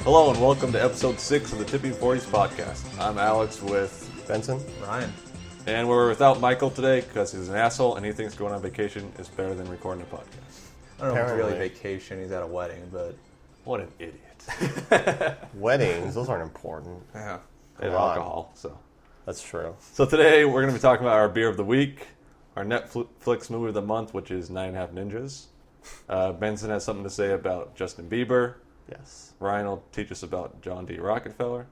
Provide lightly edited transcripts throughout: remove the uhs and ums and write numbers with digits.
Hello and welcome to episode 6 of the T40's podcast. I'm Alex with Benson. Ryan. And we're without Michael today because he's an asshole and he thinks going on vacation is better than recording a podcast. I don't know if it's Apparently. really vacation. He's at a wedding, but What an idiot. Weddings, those aren't important. yeah. And Come on. alcohol, so. That's true. So today we're going to be talking about our beer of the week, our Netflix movie of the month, which is 9.5 Ninjas. Benson has something to say about Justin Bieber. Yes. Ryan will teach us about John D. Rockefeller,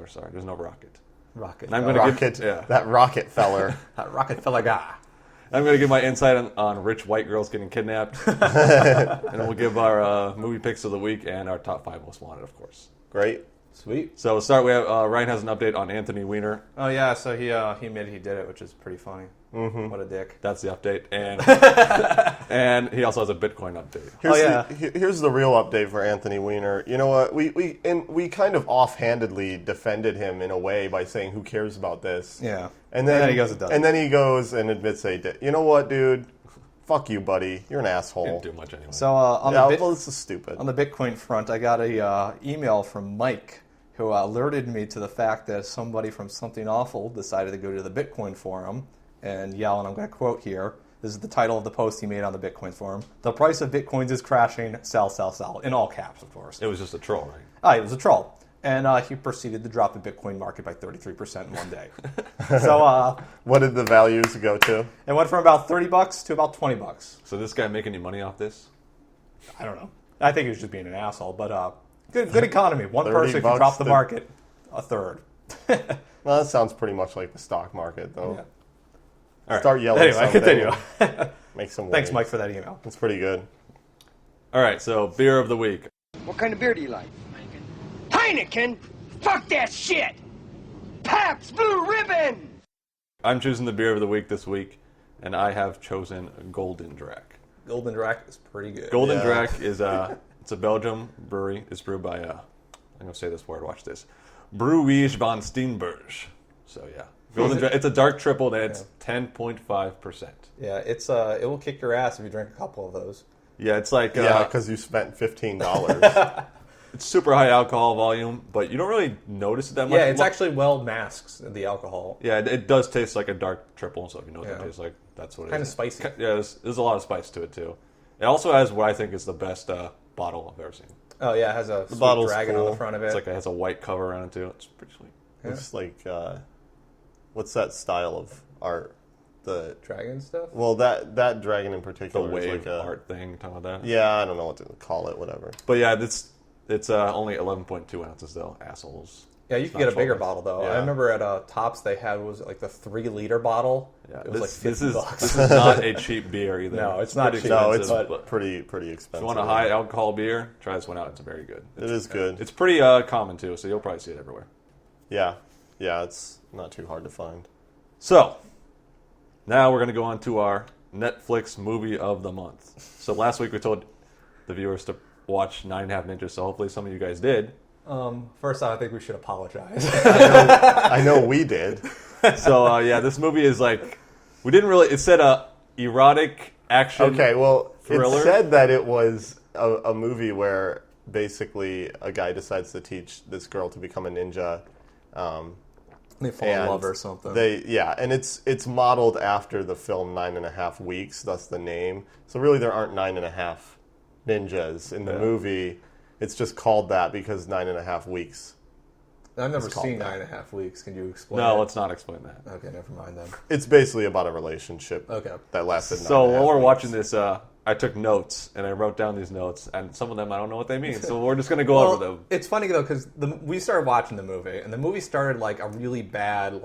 sorry, there's no rocket. Rocket. And I'm going to That rocket feller. That Rockefeller guy. I'm going to give my insight on rich white girls getting kidnapped. And we'll give our movie picks of the week and our top 5 most wanted, of course. Great. Sweet. So to start, we have Ryan has an update on Anthony Weiner. Oh yeah, so he admitted he did it, which is pretty funny. Mm-hmm. What a dick. That's the update. And and he also has a Bitcoin update. Here's the real update for Anthony Weiner. You know what? We kind of offhandedly defended him in a way by saying, "Who cares about this?" Yeah. And then he goes and does it. And then he goes and admits that he did. You know what, dude? Fuck you, buddy. You're an asshole. Didn't do much anyway. So well, this is stupid. on the Bitcoin front, I got a email from Mike who alerted me to the fact that somebody from Something Awful decided to go to the Bitcoin forum and yell, and I'm going to quote here. This is the title of the post he made on the Bitcoin forum. The price of Bitcoins is crashing. Sell, sell, sell. In all caps, of course. It was just a troll, right? It was a troll. And he proceeded to drop the Bitcoin market by 33% in one day. So What did the values go to? it went from about $30 to about $20. So this guy make any money off this? I don't know. I think he was just being an asshole, but good economy. One person can $30 drop the to- market a third. Well, that sounds pretty much like the stock market, though. Yeah. All right. Start yelling Anyway, something. continue. Make some Thanks, waves. Mike, for that email. It's pretty good. All right, so beer of the week. What kind of beer do you like? Heineken? Fuck that shit! Pabst Blue Ribbon! I'm choosing the beer of the week this week, and I have chosen Golden Drac. Golden Drac is pretty good. Golden Yeah. Drac is it's a Belgium brewery. It's brewed by I'm gonna say this word. Watch this, Brewige van Steenberg. So yeah, Golden Drac. It's a dark triple, and it's 10.5%. Yeah, it's it will kick your ass if you drink a couple of those. Yeah, it's like Yeah, because you spent $15. it's super high alcohol volume, but you don't really notice it that much. Yeah, it's actually well masks the alcohol. Yeah, it does taste like a dark triple. So if you know what that Yeah. tastes like, that's what it is. Kinda spicy. Yeah, there's a lot of spice to it too. It also has what I think is the best bottle I've ever seen. Oh yeah, it has a sweet bottle's dragon on cool. the front of it. It's like it has a white cover around it too. It's pretty sweet. It's like, what's that style of art? The dragon stuff. Well, that dragon in The particular is wave like a art thing, talking about that. Yeah, I don't know what to call it. Whatever. But yeah, it's only 11.2 ounces though. Assholes. Yeah, you It's can not get a bigger 12 bottle though. Yeah. I remember at Tops they had was it like the 3-liter bottle. Yeah, it was like this $50. is not a cheap beer either. No, it's not pretty cheap. No, expensive, it's but pretty if expensive. you want a high alcohol beer, try this one out. It's very good. It is good. It's pretty common too, so you'll probably see it everywhere. Yeah, it's not too hard to find. So, now we're going to go on to our Netflix movie of the month. So last week we told the viewers to watch 9.5 Ninjas, so hopefully some of you guys did. First off, I think we should apologize. I know we did. So yeah, this movie is like, we didn't really, it said erotic action. Okay, well, Thriller? it said that it was a movie where basically a guy decides to teach this girl to become a ninja. They fall in and love or something. and it's modeled after the film 9.5 Weeks, thus the name. So really, there aren't 9.5 ninjas in the movie. It's just called that because 9.5 weeks. I've never It's called seen that. 9.5 Weeks. Can you explain? No, it? let's not explain that. Okay, never mind then. It's basically about a relationship Okay. that lasted. So 9.5 while we're weeks. watching this, I took notes and I wrote down these notes, and some of them I don't know what they mean. So we're just going to go over them. It's funny though because we started watching the movie, and the movie started like a really bad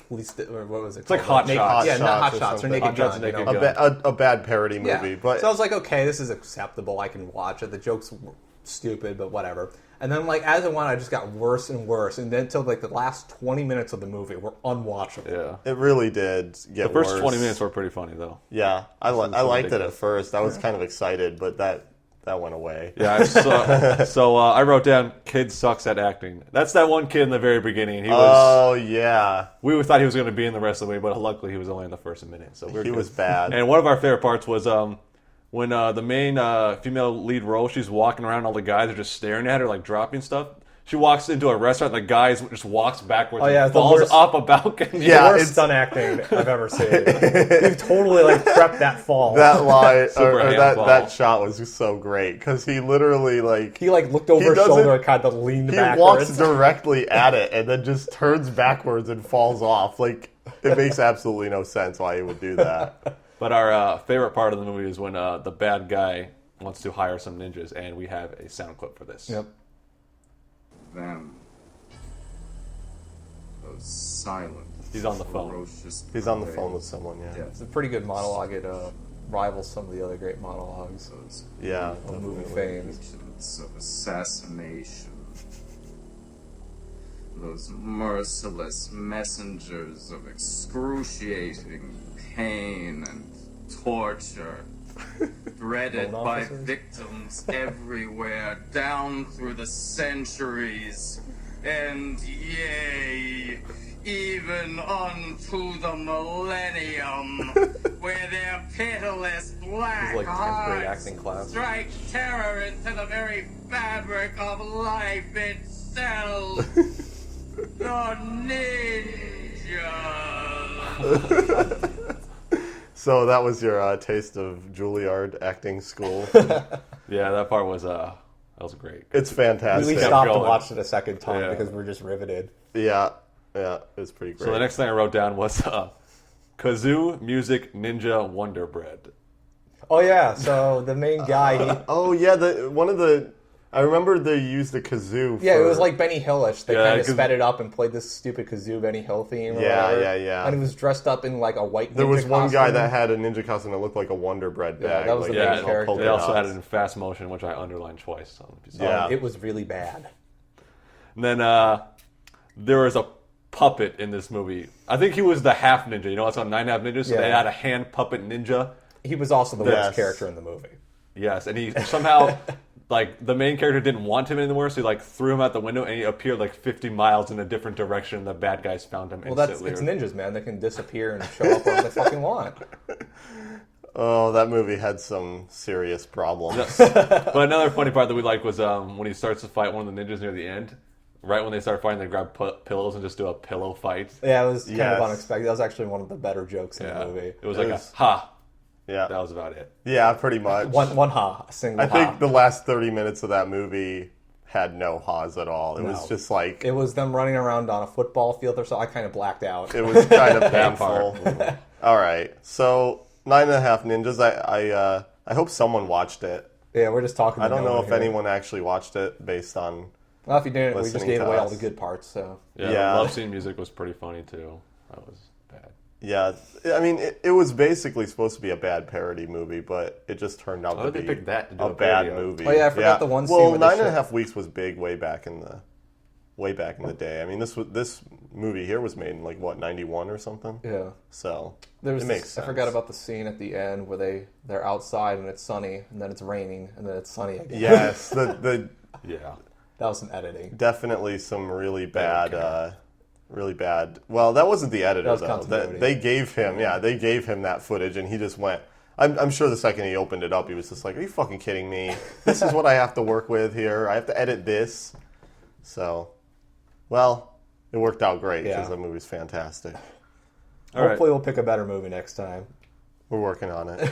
police. Or what was it? It's like Hot Shots. Yeah, not Hot or Shots or something. Naked Hot Shots Gun. and you Naked know? Gun. a bad parody Yeah. movie, but So I was like, okay, this is acceptable. I can watch it. The jokes were stupid, but whatever. And then, like, as it went, I just got worse and worse. And then until, like, the last 20 minutes of the movie were unwatchable. Yeah. it really did get The first worse. 20 minutes were pretty funny, though. Yeah, I liked it ridiculous. at first. I was kind of excited, but that went away. Yeah, so I wrote down, kid sucks at acting. That's that one kid in the very beginning. He was. Oh yeah, We thought he was going to be in the rest of the movie, but luckily he was only in the first minute. So he was bad. And one of our favorite parts was when the main female lead role, she's walking around, all the guys are just staring at her, like dropping stuff. She walks into a restaurant, the guy just walks backwards and falls off a balcony. Yeah, the worst stunt acting I've ever seen. You've totally like prepped that fall. That line, or that fall. shot was just so great because he literally he looked over his shoulder and kind of leaned backwards. He walks directly at it and then just turns backwards and falls off. Like, it makes absolutely no sense why he would do that. But our favorite part of the movie is when the bad guy wants to hire some ninjas, and we have a sound clip for this. Yep. Them. Those silent. He's on the phone. He's on the phone with someone, yeah. It's a pretty good monologue. It rivals some of the other great monologues. Yeah. Of movie fame. Agents of assassination. Those merciless messengers of excruciating pain and torture. Dreaded by victims everywhere down through the centuries, and yea, even unto the millennium, where their pitiless black like 10th grade hearts acting class. strike terror into the very fabric of life itself. The ninja. So that was your taste of Juilliard acting school. Yeah, that part was great. It's fantastic. We stopped to watch it a second time because we're just riveted. Yeah, it's pretty great. So the next thing I wrote down was Kazoo Music Ninja Wonder Bread. Oh yeah, so the main guy. I remember they used the kazoo. Yeah, it was like Benny Hillish. They kind of sped it up and played this stupid kazoo Benny Hill theme. Yeah. And he was dressed up in like a white ninja There was one costume. guy that had a a ninja costume that looked like a Wonder Bread bag. that was the main character. They also had it in fast motion, which I underlined twice. It was really bad. And then there was a puppet in this movie. I think he was the half ninja. You know, it's on 9.5 Ninjas, so they had a hand puppet ninja. He was also the worst character in the movie. Yes, and he somehow, like, the main character didn't want him anymore, so he, like, threw him out the window, and he appeared, like, 50 miles in a different direction, and the bad guys found him instantly. It's ninjas, man. They can disappear and show up wherever they fucking want. Oh, that movie had some serious problems. But another funny part that we liked was when he starts to fight one of the ninjas near the end. Right when they start fighting, they grab pillows and just do a pillow fight. Yeah, it was kind of unexpected. That was actually one of the better jokes in the movie. It was like a ha. Yeah. That was about it. Yeah, pretty much. One ha, a single ha. I think the last 30 minutes of that movie had no ha's at all. It was just like... It was them running around on a football field or so. I kind of blacked out. It was kind of painful. All right. So, 9.5 Ninjas, I hope someone watched it. Yeah, we're just talking. I don't know if anyone actually watched it based on... Well, if you didn't, we just gave away all the good parts. So yeah. The love scene music was pretty funny too. That was bad. Yeah, I mean, it was basically supposed to be a bad parody movie, but it just turned out to be a bad movie. Oh yeah, I forgot the one scene. Well, 9.5 Weeks was big way back in the day. I mean, this movie here was made in like what 91 or something. Yeah. So it makes sense. I forgot about the scene at the end where they're outside and it's sunny, and then it's raining, and then it's sunny again. Yes, yeah. That was some editing. Definitely some really bad. Really bad. Well, that wasn't the editor, though. They gave him that footage, and he just went. I'm sure the second he opened it up, he was just like, "Are you fucking kidding me? This is what I have to work with here. I have to edit this." So, well, it worked out great because the movie's fantastic. Hopefully, we'll pick a better movie next time. We're working on it.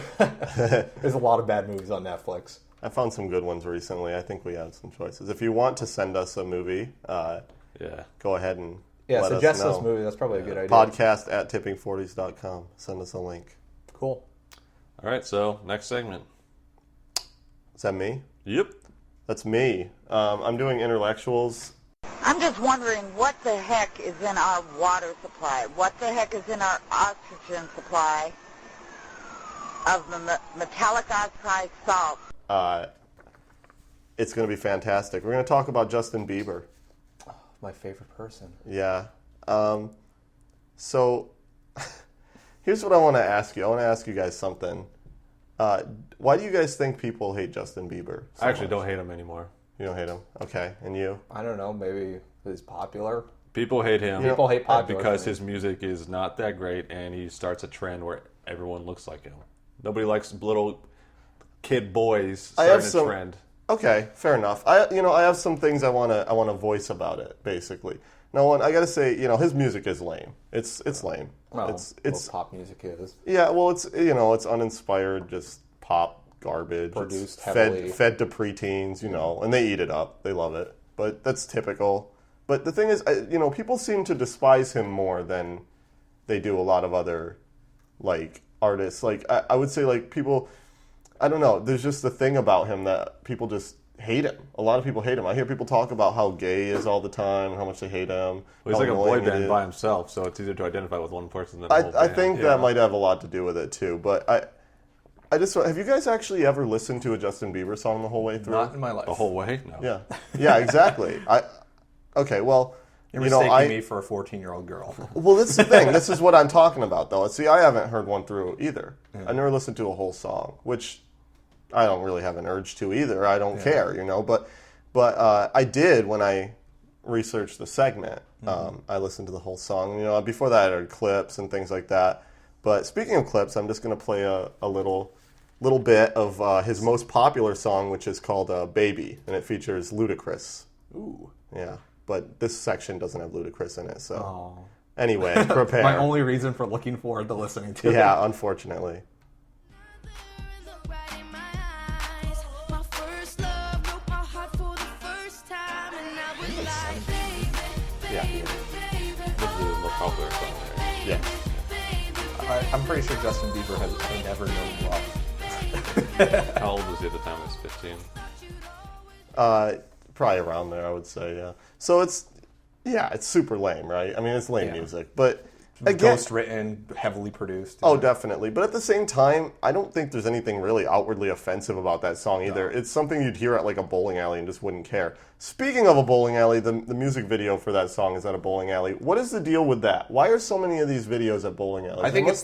There's a lot of bad movies on Netflix. I found some good ones recently. I think we have some choices. If you want to send us a movie, go ahead and let suggest us know. this movie. That's probably a good idea. Podcast at tipping40s.com. Send us a link. Cool. All right, so next segment. Is that me? Yep. That's me. I'm doing intellectuals. I'm just wondering what the heck is in our water supply? What the heck is in our oxygen supply of the metallic oxide salt? It's going to be fantastic. We're going to talk about Justin Bieber. Oh, my favorite person. Yeah. So here's what I want to ask you. I want to ask you guys something. Why do you guys think people hate Justin Bieber so I actually much? don't hate him anymore. You don't hate him? Okay. And you? I don't know. Maybe he's popular. People hate him. People hate popular because things. his music is not that great, and he starts a trend where everyone looks like him. Nobody likes little kid boys I have starting some- a trend. Okay, fair enough. I have some things I wanna voice about it. Basically, now I gotta say, his music is lame. It's lame. Well, it's pop music is. Yeah, well, it's uninspired, just pop garbage. Produced It's heavily. fed to preteens, and they eat it up. They love it, but that's typical. But the thing is, people seem to despise him more than they do a lot of other like artists. Like I would say, like people. I don't know. There's just the thing about him that people just hate him. A lot of people hate him. I hear people talk about how gay he is all the time, how much they hate him. Well, he's how like a boy annoying it band is. by himself, so it's easier to identify with one person than a whole I band. think Yeah. that might have a lot to do with it too. But I just have you guys actually ever listened to a Justin Bieber song the whole way through? Not in my life. The whole way? No. Yeah, exactly. Okay, well, You're mistaking me for a 14-year-old girl. well, this is the thing. This is what I'm talking about, though. See, I haven't heard one through either. I never listened to a whole song, which I don't really have an urge to either. I don't care, But I did when I researched the segment. I listened to the whole song. Before that, I heard clips and things like that. But speaking of clips, I'm just going to play a little bit of his most popular song, which is called "Baby," and it features Ludacris. Ooh. Yeah, but this section doesn't have Ludacris in it, so. Oh. Anyway, prepare. My only reason for looking forward to listening to it. Yeah, unfortunately. Yeah. This is the most popular song there. Yeah. I'm pretty sure Justin Bieber has never known love. How old was he at the time? He was 15. Probably around there, I would say, yeah. So it's super lame, right? I mean, it's lame music, but again, Ghost written, heavily produced. oh, definitely. But at the same time, I don't think there's anything really outwardly offensive about that song either. It's something you'd hear at like a bowling alley and just wouldn't care. Speaking of a bowling alley, the music video for that song is at a bowling alley. What is the deal with that? Why are so many of these videos at bowling alleys? I think it's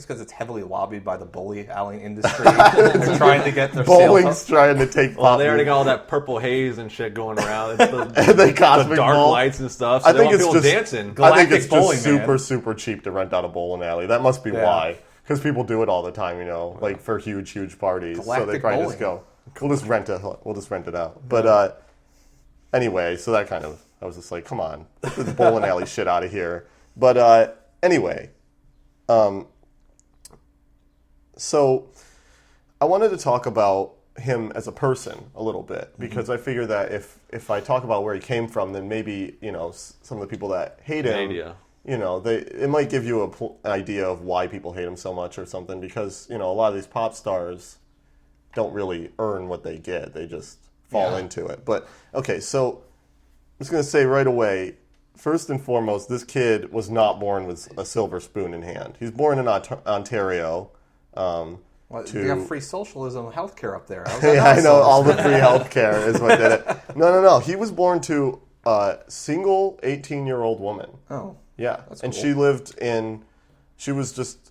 because it's heavily lobbied by the bowling alley industry. They're trying to get their sales bowling's up. trying to take. Well, pop they already music. got all that purple haze and shit going around. It's The cosmic the dark bowl. lights and stuff. So I they think want it's people just dancing. I think Galactic it's bowling, just man. super cheap to rent out a bowling alley. That must be why. Because people do it all the time, like for huge parties. So they Galactic probably just bowling. go, we'll just rent it out. But anyway, so I was just like, come on, get the bowling alley shit out of here. But anyway, so I wanted to talk about him as a person a little bit because I figure that if I talk about where he came from, then maybe some of the people that hate him, Media. it might give you an idea of why people hate him so much or something because a lot of these pop stars don't really earn what they get; they just fall into it. But okay, so I'm just gonna say right away. First and foremost, this kid was not born with a silver spoon in hand. He's born in Ontario. You have free socialism healthcare up there. Yeah, I know, all the free healthcare is what did it. No. He was born to a single 18-year-old woman. Oh. Yeah. And cool. she was just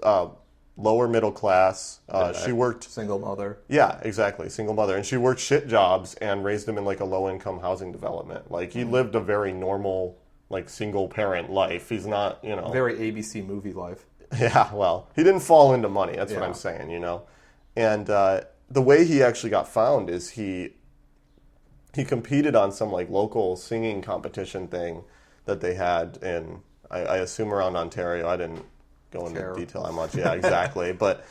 lower middle class. She worked. Single mother. Yeah, exactly. Single mother. And she worked shit jobs and raised him in like a low income housing development. Like he lived a very normal, like single parent life. He's not, Very ABC movie life. Yeah, well, he didn't fall into money. That's what I'm saying, And the way he actually got found is he competed on some like local singing competition thing that they had in, I assume around Ontario. I didn't go into detail how much. Yeah, exactly. But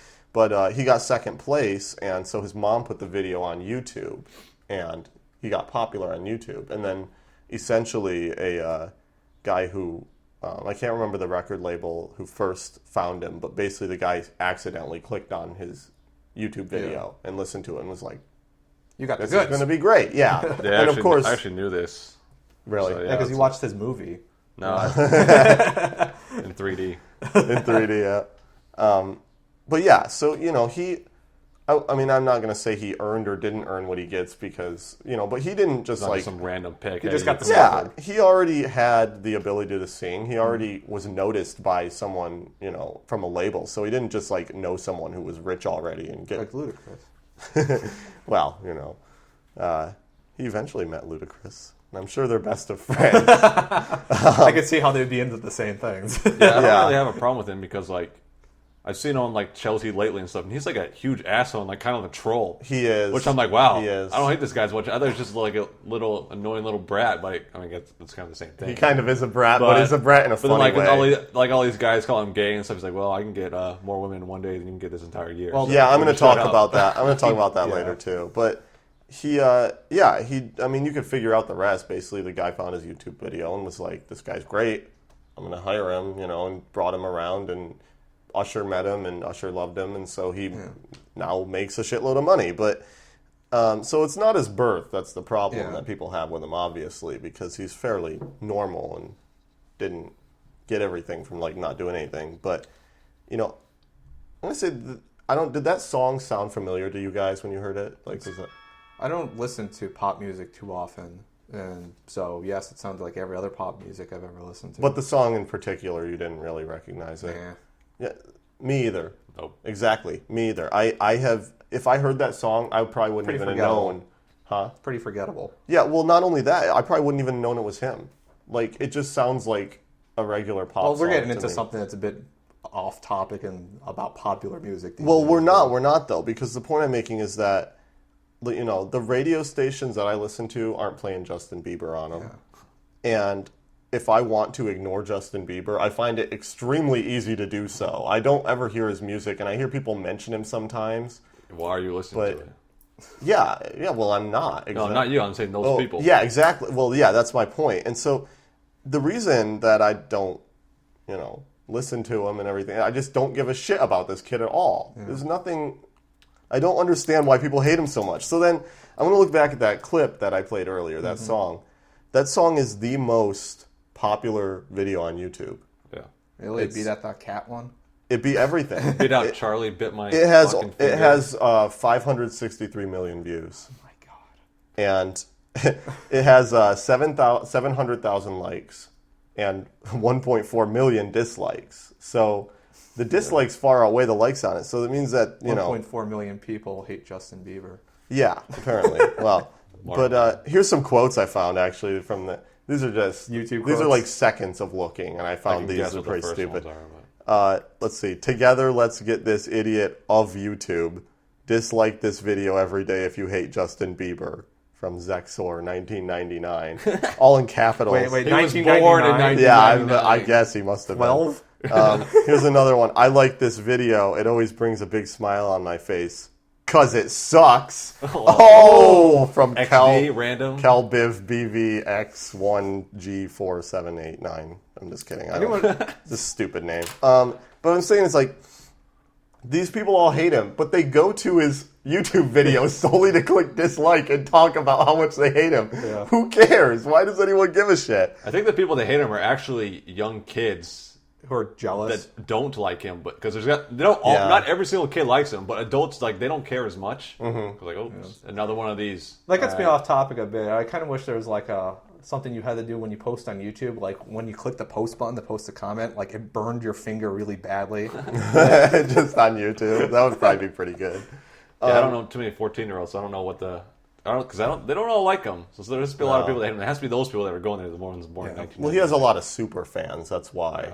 he got second place, and so his mom put the video on YouTube, and he got popular on YouTube. And then essentially a guy who I can't remember the record label who first found him, but basically the guy accidentally clicked on his YouTube video and listened to it and was like, "You got the this goods." is going to be great." Yeah, and of course, I actually knew this. Really? So, Yeah, because you watched his movie. No, in 3D. In 3D, yeah. But yeah, so I mean, I'm not going to say he earned or didn't earn what he gets because but he didn't just Not like just some random pick. He just got the yeah, he already had the ability to sing. He already was noticed by someone, from a label. So he didn't just like know someone who was rich already and get. Like Ludacris. Well, he eventually met Ludacris, and I'm sure they're best of friends. I could see how they'd be into the same things. Yeah, I don't really have a problem with him because like I've seen on like Chelsea lately and stuff, and he's like a huge asshole and like kind of a troll. He is. Which I'm like, wow. He is. I don't hate this guy as much. I thought he was just like a little annoying little brat, but I mean, it's kind of the same thing. He kind of is a brat, but he's a brat in a funny like, way. All these guys call him gay and stuff. He's like, well, I can get more women in one day than you can get this entire year. Well, So yeah, I'm we going to just talk shut up. about that. I'm going to talk about that Yeah. later too. But I mean, you could figure out the rest. Basically, the guy found his YouTube video and was like, "This guy's great. I'm going to hire him," and brought him around, and Usher met him, and Usher loved him, and so he now makes a shitload of money. But so it's not his birth that's the problem that people have with him, obviously, because he's fairly normal and didn't get everything from like not doing anything. But I'm going to say did that song sound familiar to you guys when you heard it? Like, was that? I don't listen to pop music too often, and so yes, it sounds like every other pop music I've ever listened to. But the song in particular, you didn't really recognize it. Nah. Yeah, me either. Nope. Exactly, me either. I have. If I heard that song, I probably wouldn't Pretty even have forgettable. known. Huh? It's pretty forgettable. Yeah. Well, not only that, I probably wouldn't even known it was him. Like, it just sounds like a regular pop. Well, we're song getting to into me. something that's a bit off topic and about popular music. these Well, days. we're not though, because the point I'm making is that the radio stations that I listen to aren't playing Justin Bieber on them, and if I want to ignore Justin Bieber, I find it extremely easy to do so. I don't ever hear his music, and I hear people mention him sometimes. Why are you listening to it? Yeah. Well, I'm not. No, not you. I'm saying those people. Yeah, exactly. Well, yeah, that's my point. And so the reason that I don't, listen to him and everything, I just don't give a shit about this kid at all. Yeah. There's nothing. I don't understand why people hate him so much. So then I'm going to look back at that clip that I played earlier, that song. That song is the most popular video on YouTube. Yeah. Really beat out that cat one. It beat everything. Beat out Charlie, bit my. It has fucking finger. 563 million views. Oh my god. And it has 700,000 likes and 1.4 million dislikes. So the dislikes far outweigh the likes on it. So that means that 1.4 million people hate Justin Bieber. Yeah, apparently. Well, but here's some quotes I found actually from the. These are just YouTube These are quotes? like seconds of looking, and I I found can these guess are what the pretty first stupid. ones are, but- Let's see. Together, let's get this idiot of YouTube. Dislike this video every day if you hate Justin Bieber. From Zexor, 1999. All in capitals. Wait, He was born in 1999? Yeah, I guess he must have been. 12? Here's another one. I like this video. It always brings a big smile on my face. 'Cause it sucks. Oh, from XD, random. CalBiv BVX1G4789. I'm just kidding. It's a stupid name. But I'm saying it's like, these people all hate him, but they go to his YouTube videos solely to click dislike and talk about how much they hate him. Yeah. Who cares? Why does anyone give a shit? I think the people that hate him are actually young kids Who are jealous. that don't like him, but because not every single kid likes him, but adults they don't care as much. Mm-hmm. Like, another one of these. That gets me off topic a bit. I kind of wish there was like something you had to do when you post on YouTube, like when you click the post button to post a comment, like it burned your finger really badly. Just on YouTube. That would probably be pretty good. Yeah, I don't know too many 14-year-olds, so I don't know what they don't all like him. So there's be a lot of people that hate him. It has to be those people that are going there. The ones born in 1990. Well, he has a lot of super fans. That's why,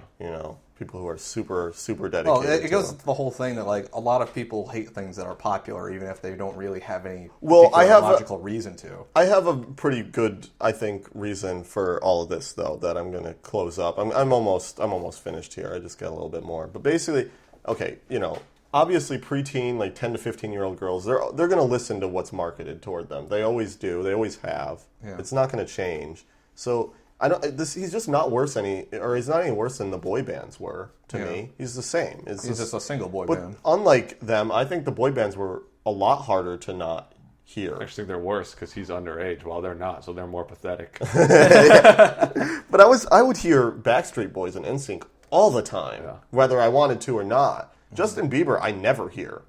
people who are super, super dedicated. Well, it to goes him. to the whole thing that like a lot of people hate things that are popular, even if they don't really have any logical reason to. I have a pretty good, I think, reason for all of this, though, that I'm going to close up. I'm almost finished here. I just got a little bit more, but basically, okay, obviously preteen, like 10 to 15-year-old girls, they're going to listen to what's marketed toward them. They always do. They always have. Yeah. It's not going to change. So he's just not worse he's not any worse than the boy bands were to me. He's the same. He's just a single boy but band. unlike them, I think the boy bands were a lot harder to not hear. I actually think they're worse because he's underage while they're not, so they're more pathetic. But I would hear Backstreet Boys and NSYNC all the time, whether I wanted to or not. Justin Bieber, I never hear.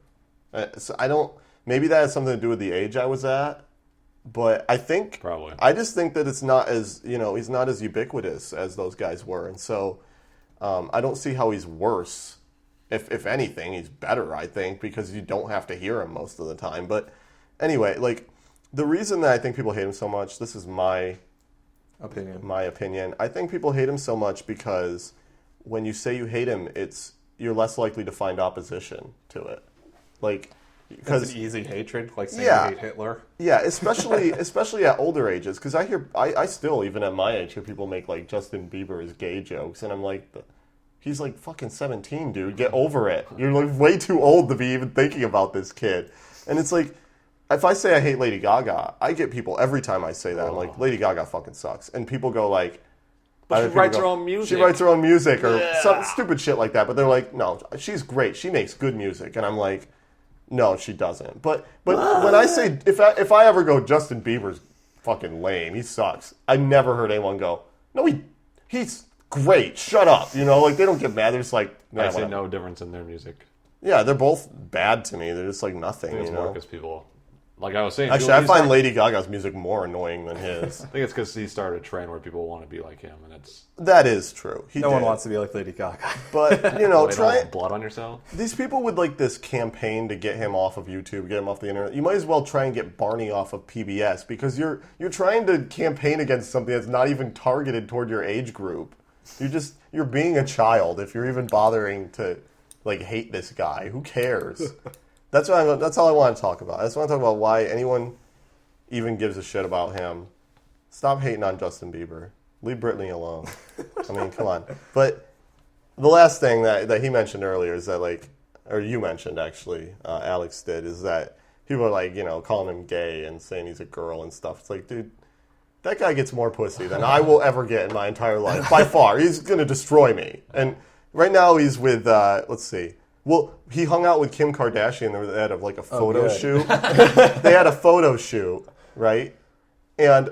So I don't. Maybe that has something to do with the age I was at. But I think Probably. I just think that it's not as he's not as ubiquitous as those guys were, and so I don't see how he's worse. If anything, he's better. I think because you don't have to hear him most of the time. But anyway, like the reason that I think people hate him so much. This is my opinion. I think people hate him so much because when you say you hate him, it's you're less likely to find opposition to it. Like, It's because an easy hatred, like saying Yeah. you hate Hitler. yeah, especially at older ages. Because I still, even at my age, hear people make like Justin Bieber's gay jokes, and I'm like, he's like fucking 17, dude. Get over it. You're like way too old to be even thinking about this kid. And it's like, if I say I hate Lady Gaga, I get people every time I say that. I'm like, Lady Gaga fucking sucks, and people go like. But Other she writes people her go, own music. She writes her own music or some stupid shit like that. But they're like, no, she's great. She makes good music. And I'm like, no, she doesn't. But when I say, if I ever go, Justin Bieber's fucking lame, he sucks, I never heard anyone go, no, he's great, shut up. You know, like they don't get mad. They're just like, nah, I see whatever. no difference in their music. Yeah, they're both bad to me. They're just like nothing, I think it's you more know? because people, like I was saying, Actually, people- I he find started- Lady Gaga's music more annoying than his. I think it's because he started a trend where people want to be like him, and it's That is true. No one wants to be like Lady Gaga. But, you know, Wait, try don't blood on yourself. These people with like this campaign to get him off of YouTube, get him off the internet. You might as well try and get Barney off of PBS because you're trying to campaign against something that's not even targeted toward your age group. You're being a child if you're even bothering to like hate this guy. Who cares? That's all I want to talk about. I just want to talk about why anyone even gives a shit about him. Stop hating on Justin Bieber. Leave Britney alone. I mean, come on. But the last thing that he mentioned earlier is that, like, or you mentioned actually, Alex did, is that people are like, you know, calling him gay and saying he's a girl and stuff. It's like, dude, that guy gets more pussy than I will ever get in my entire life. By far. He's going to destroy me. And right now he's with, let's see. Well, he hung out with Kim Kardashian. They had like a photo shoot. They had a photo shoot, right? And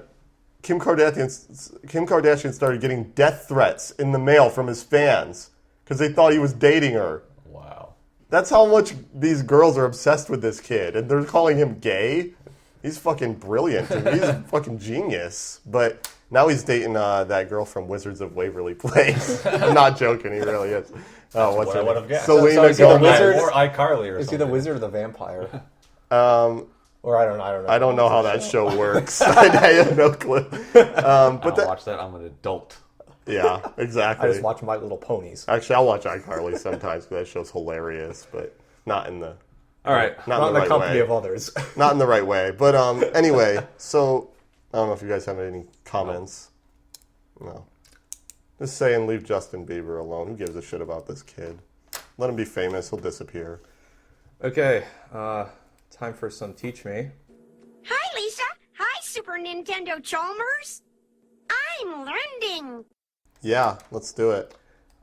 Kim Kardashian started getting death threats in the mail from his fans because they thought he was dating her. Wow. That's how much these girls are obsessed with this kid, and they're calling him gay. He's fucking brilliant. Dude. He's a fucking genius. But now he's dating that girl from Wizards of Waverly Place. I'm not joking. He really is. Oh, what's her name? Selena is he the Gomez. wizard? Or iCarly or Is he something. the wizard or the vampire? Or I don't know. I don't know how that show works. I have no clue. I don't But watch that. I'm an adult. yeah, I exactly. just watch My Little Ponies. Actually, I'll watch iCarly sometimes because that show's hilarious, but not in the All right. Not in the right company way. of others. Not in the right way. But anyway, so I don't know if you guys have any comments. No. Just saying, leave Justin Bieber alone. Who gives a shit about this kid? Let him be famous. He'll disappear. Okay, time for some Teach Me. Hi, Lisa. Hi, Super Nintendo Chalmers. I'm learning. Yeah, let's do it.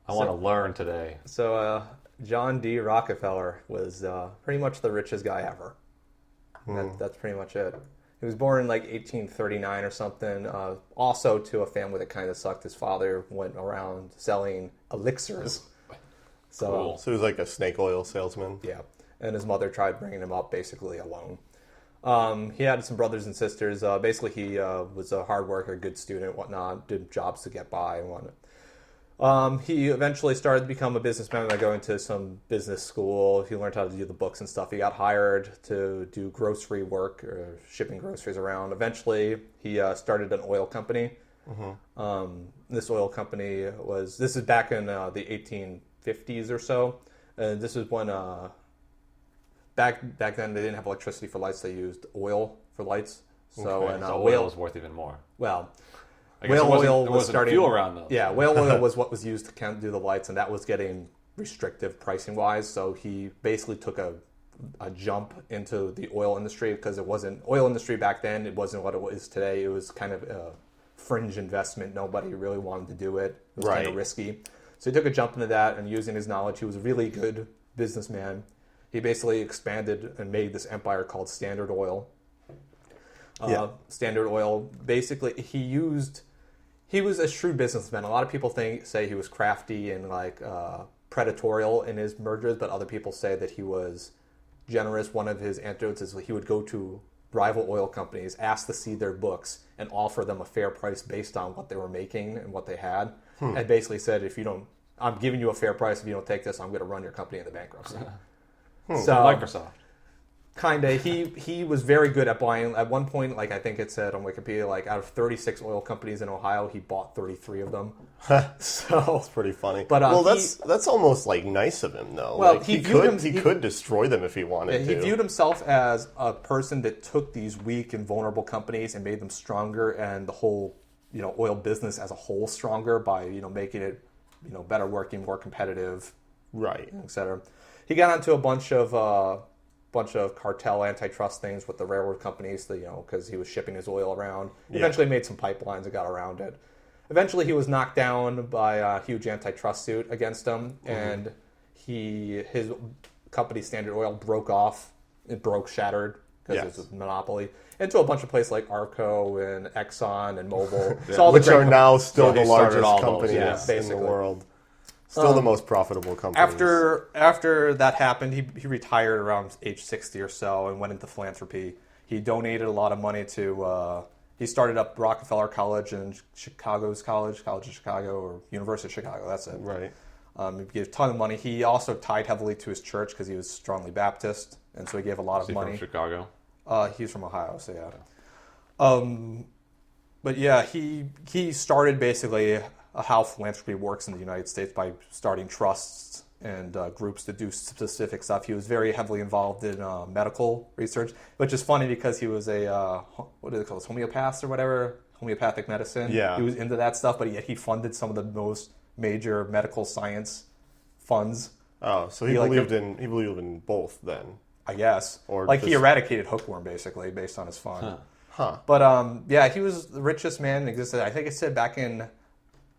I want to learn today. So, John D. Rockefeller was pretty much the richest guy ever. That's pretty much it. He was born in like 1839 or something. Also to a family that kind of sucked. His father went around selling elixirs. So, Cool. So he was like a snake oil salesman. yeah. And his mother tried bringing him up basically alone. He had some brothers and sisters. Basically, he was a hard worker, good student, whatnot, did jobs to get by and whatnot. He eventually started to become a businessman by going to some business school. He learned how to do the books and stuff. He got hired to do grocery work, or shipping groceries around. Eventually, he started an oil company. This oil company this is back in the 1850s or so. This is when back then they didn't have electricity for lights. They used oil for lights. So Okay, and so whale oil is worth even more. well, I guess whale oil there was wasn't starting. fuel around though. Yeah, whale oil was what was used to do the lights, and that was getting restrictive pricing wise. So he basically took a jump into the oil industry because it wasn't oil industry back then. It wasn't what it is today. It was kind of a fringe investment. Nobody really wanted to do it. It was kind of Right. risky. So he took a jump into that, and using his knowledge, he was a really good businessman. He basically expanded and made this empire called Standard Oil. Standard Oil, basically, he was a shrewd businessman. A lot of people say he was crafty and like predatorial in his mergers, but other people say that he was generous. One of his anecdotes is he would go to rival oil companies, ask to see their books, and offer them a fair price based on what they were making and what they had. And basically said, I'm giving you a fair price. If you don't take this, I'm going to run your company into bankruptcy. So Microsoft. Kinda. He was very good at buying. At one point, like I think it said on Wikipedia, like out of 36 oil companies in Ohio, he bought 33 of them. So That's pretty funny. But well, that's almost like nice of him, though. Well, like, he could destroy them if he wanted he to. viewed himself as a person that took these weak and vulnerable companies and made them stronger, and the whole oil business as a whole stronger by making it better working, more competitive, right, etc. He got onto a bunch of cartel antitrust things with the railroad companies, because he was shipping his oil around. Eventually made some pipelines and got around it. Eventually he was knocked down by a huge antitrust suit against him, and his company Standard Oil broke off. It shattered because it was a monopoly, into a bunch of places like Arco and Exxon and Mobil. So which are now still the largest those, companies in the world. Still the most profitable companies. After that happened, he retired around age 60 or so and went into philanthropy. He donated a lot of money to... he started up Rockefeller College and Chicago's College of Chicago, or University of Chicago, that's it. Right. He gave a ton of money. He also tied heavily to his church because he was strongly Baptist, and so he gave a lot of money. From Chicago? He's from Ohio, so yeah. But yeah, he started basically how philanthropy works in the United States by starting trusts and groups to do specific stuff. He was very heavily involved in medical research, which is funny because he was a, what do they call this, homeopath or whatever, homeopathic medicine. Yeah. He was into that stuff, but he funded some of the most major medical science funds. Oh, so he believed in both then. I guess. Or like he eradicated hookworm basically based on his fund. Huh. But yeah, he was the richest man in existence. I think it said back in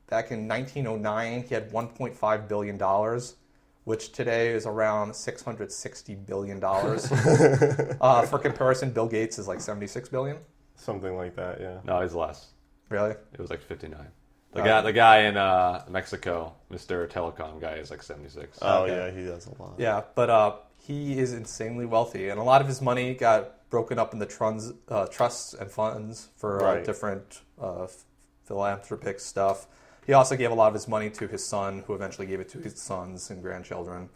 1909 he had $1.5 billion, which today is around $660 billion. For comparison, Bill Gates is like $76 billion. Something like that, yeah. No, he's less. Really? It was like 59. The guy in Mexico, Mr. Telecom guy, is like 76. Oh, okay. Yeah, he does a lot. Yeah, but he is insanely wealthy, and a lot of his money got broken up into trusts and funds for different philanthropic stuff. He also gave a lot of his money to his son, who eventually gave it to his sons and grandchildren.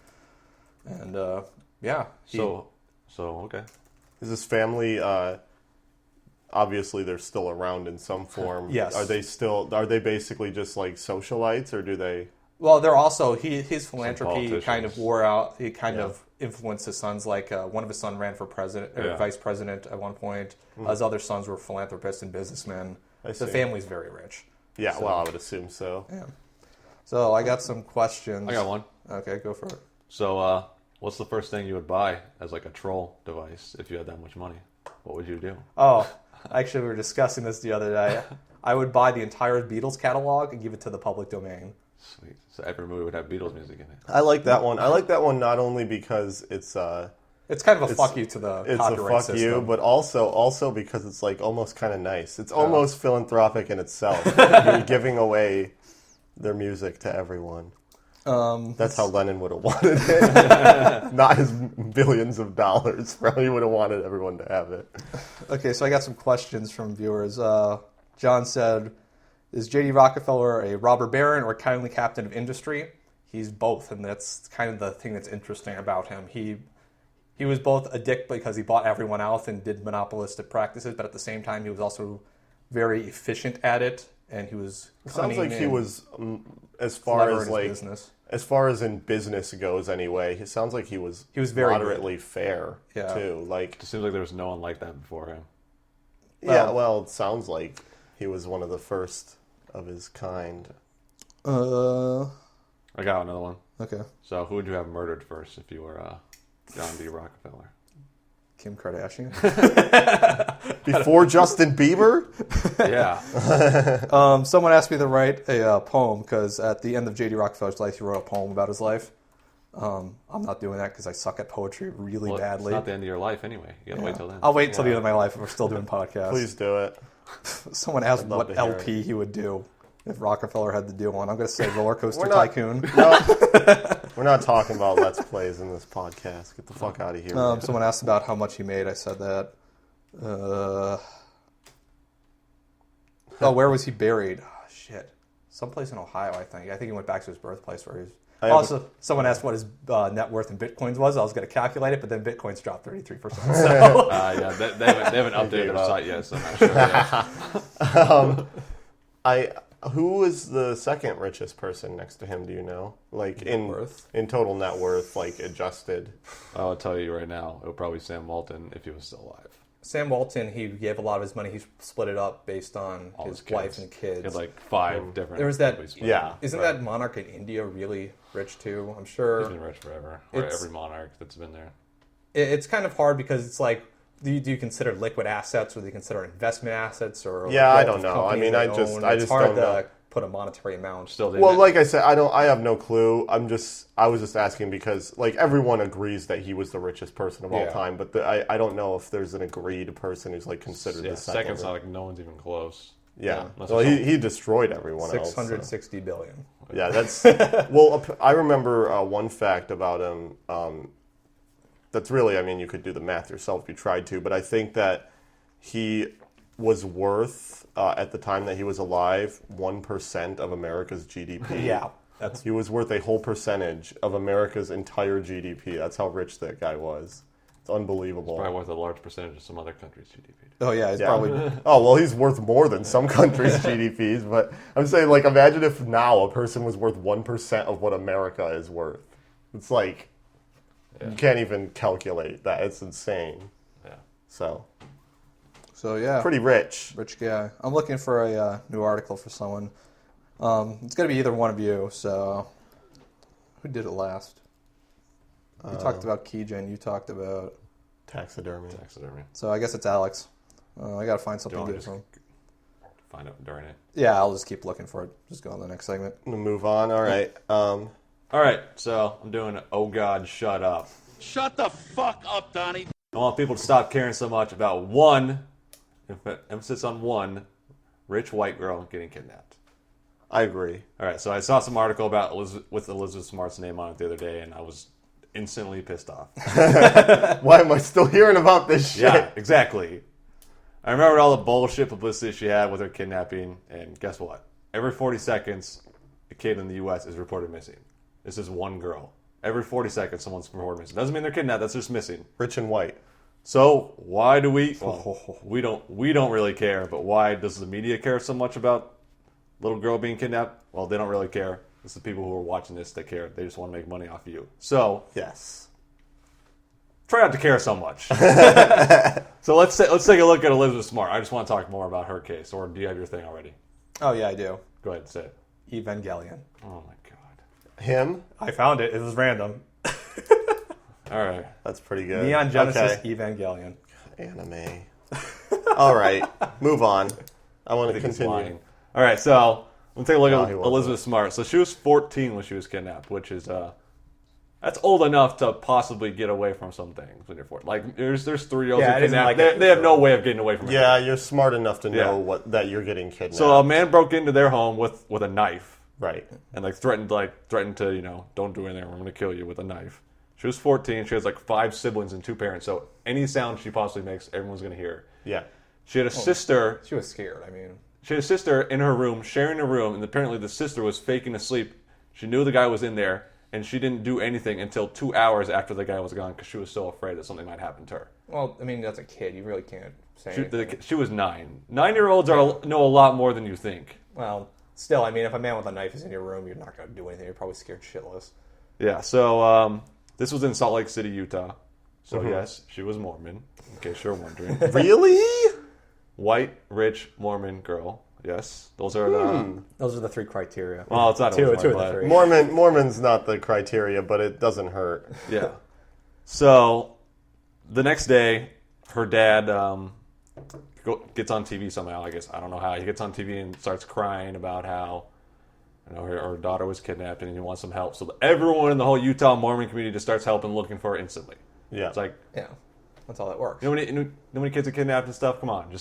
And yeah. So okay. Is his family? Obviously, they're still around in some form. Yes. Are they basically just like socialites, or do they? Well, they're also his philanthropy kind of wore out. He kind of influenced his sons. Like one of his sons ran for president or vice president at one point. His other sons were philanthropists and businessmen. The family's very rich. Yeah, well, I would assume so. Yeah. So I got some questions. I got one. Okay, go for it. So, what's the first thing you would buy as like a troll device if you had that much money? What would you do? Oh, actually, we were discussing this the other day. I would buy the entire Beatles catalog and give it to the public domain. Sweet. So every movie would have Beatles music in it. I like that one. I like that one not only because it's kind of a fuck you to the copyright system. It's a fuck you, but also because it's like almost kind of nice. It's almost philanthropic in itself. You're giving away their music to everyone. That's how Lennon would have wanted it. Not his billions of dollars. Probably would have wanted everyone to have it. Okay, so I got some questions from viewers. John said, is J.D. Rockefeller a robber baron or a kindly captain of industry? He's both, and that's kind of the thing that's interesting about him. He was both a dick because he bought everyone out and did monopolistic practices, but at the same time he was also very efficient at it, and he was cunning. Sounds like he was, as far as in business goes anyway, it sounds like he was very moderately fair, too. Like, it seems like there was no one like that before him. Well, it sounds like he was one of the first of his kind. I got another one. Okay. So who would you have murdered first if you were John D. Rockefeller? Kim Kardashian. Before Justin Bieber? Yeah. Someone asked me to write a poem because at the end of J.D. Rockefeller's life, he wrote a poem about his life. I'm not doing that because I suck at poetry really badly. It's not the end of your life anyway. You gotta wait till then. I'll wait till the end of my life if we're still doing podcasts. Please do it. Someone asked what LP he would do if Rockefeller had to do one. I'm going to say Roller Coaster Tycoon. We're not talking about Let's Plays in this podcast. Get the fuck out of here. Someone asked about how much he made. I said that. Where was he buried? Oh, shit. Someplace in Ohio, I think. I think he went back to his birthplace where he's. I Also, someone asked what his net worth in bitcoins was. I was going to calculate it, but then bitcoins dropped 33%. So. Yeah, they haven't updated their site yet, so I'm not sure. Who is the second richest person next to him? Do you know? Like in total net worth, like adjusted. I'll tell you right now, it would probably be Sam Walton if he was still alive. Sam Walton, he gave a lot of his money. He split it up based on his wife and kids. He had like 5 different. There was that. Yeah. Isn't that monarch in India really rich too? I'm sure. He's been rich forever. Or every monarch that's been there. It's kind of hard because it's like, do you consider liquid assets or do you consider investment assets or? Yeah, I don't know. I mean, I just it's hard don't know. to put a monetary amount. Well, like I said, I have no clue. I was just asking because like everyone agrees that he was the richest person of all time, but I don't know if there's an agreed person who's like considered the second. Second's not like no one's even close. Yeah. Well, he destroyed everyone else. 660 billion. Yeah, that's well. I remember one fact about him. That's really, I mean, you could do the math yourself if you tried to, but I think that he was worth at the time that he was alive 1% of America's GDP. Yeah, he was worth a whole percentage of America's entire GDP. That's how rich that guy was. It's unbelievable. It's probably worth a large percentage of some other country's GDP. Oh yeah, he's probably. Oh well, he's worth more than some countries' GDPs. But I'm saying, like, imagine if now a person was worth 1% of what America is worth. It's like you can't even calculate that. It's insane. Yeah. So yeah, pretty rich guy. I'm looking for a new article for someone. It's gonna be either one of you. So who did it last? You talked about Keygen. You talked about taxidermy. So I guess it's Alex. I gotta find something good for him. Find out during it. Yeah, I'll just keep looking for it. Just go on to the next segment. We'll move on. All right. All right. So I'm doing Oh God, Shut Up. Shut the fuck up, Donnie. I want people to stop caring so much about one, emphasis on one, rich white girl getting kidnapped. I agree. All right. So I saw some article about with Elizabeth Smart's name on it the other day, and I was instantly pissed off. Why am I still hearing about this shit? Yeah, exactly. I remember all the bullshit publicity she had with her kidnapping, and guess what? Every 40 seconds, a kid in the U.S. is reported missing. This is one girl. Every 40 seconds, someone's reported missing. Doesn't mean they're kidnapped. That's just missing. Rich and white. So why do we? Well, we don't really care. But why does the media care so much about little girl being kidnapped? Well, they don't really care. It's the people who are watching this that care. They just want to make money off of you. So yes. Try not to care so much. So let's take a look at Elizabeth Smart. I just want to talk more about her case. Or do you have your thing already? Oh yeah, I do. Go ahead, say it. Evangelion. Oh my god. Him? I found it. It was random. All right. That's pretty good. Neon Genesis Evangelion. Anime. All right. Move on. I want to continue. All right. So let's take a look at Elizabeth Smart. So she was 14 when she was kidnapped, which is that's old enough to possibly get away from some things when you're 14. Like there's 3-year-olds who kidnapped. They have no way of getting away from it. Yeah, you're smart enough to know that you're getting kidnapped. So a man broke into their home with a knife. Right. And threatened to, don't do anything, I'm going to kill you with a knife. She was 14. She has 5 siblings and 2 parents. So any sound she possibly makes, everyone's going to hear. Yeah. She had a sister. She was scared. She had a sister in her room, sharing a room, and apparently the sister was faking asleep. She knew the guy was in there, and she didn't do anything until 2 hours after the guy was gone because she was so afraid that something might happen to her. Well, that's a kid. You really can't say anything. She was 9. 9-year-olds know a lot more than you think. Well, still, if a man with a knife is in your room, you're not going to do anything. You're probably scared shitless. Yeah, so this was in Salt Lake City, Utah. So yes, she was Mormon, in case you're wondering. Really? White, rich, Mormon girl. Yes, those are the 3 criteria. Well, it's not two of the 3. Mormon's not the criteria, but it doesn't hurt. Yeah. So the next day, her dad gets on TV somehow. I guess I don't know how. He gets on TV and starts crying about how her daughter was kidnapped and he wants some help. So everyone in the whole Utah Mormon community just starts helping, looking for her instantly. Yeah. It's like that's how that works. You know how many kids are kidnapped and stuff? Come on,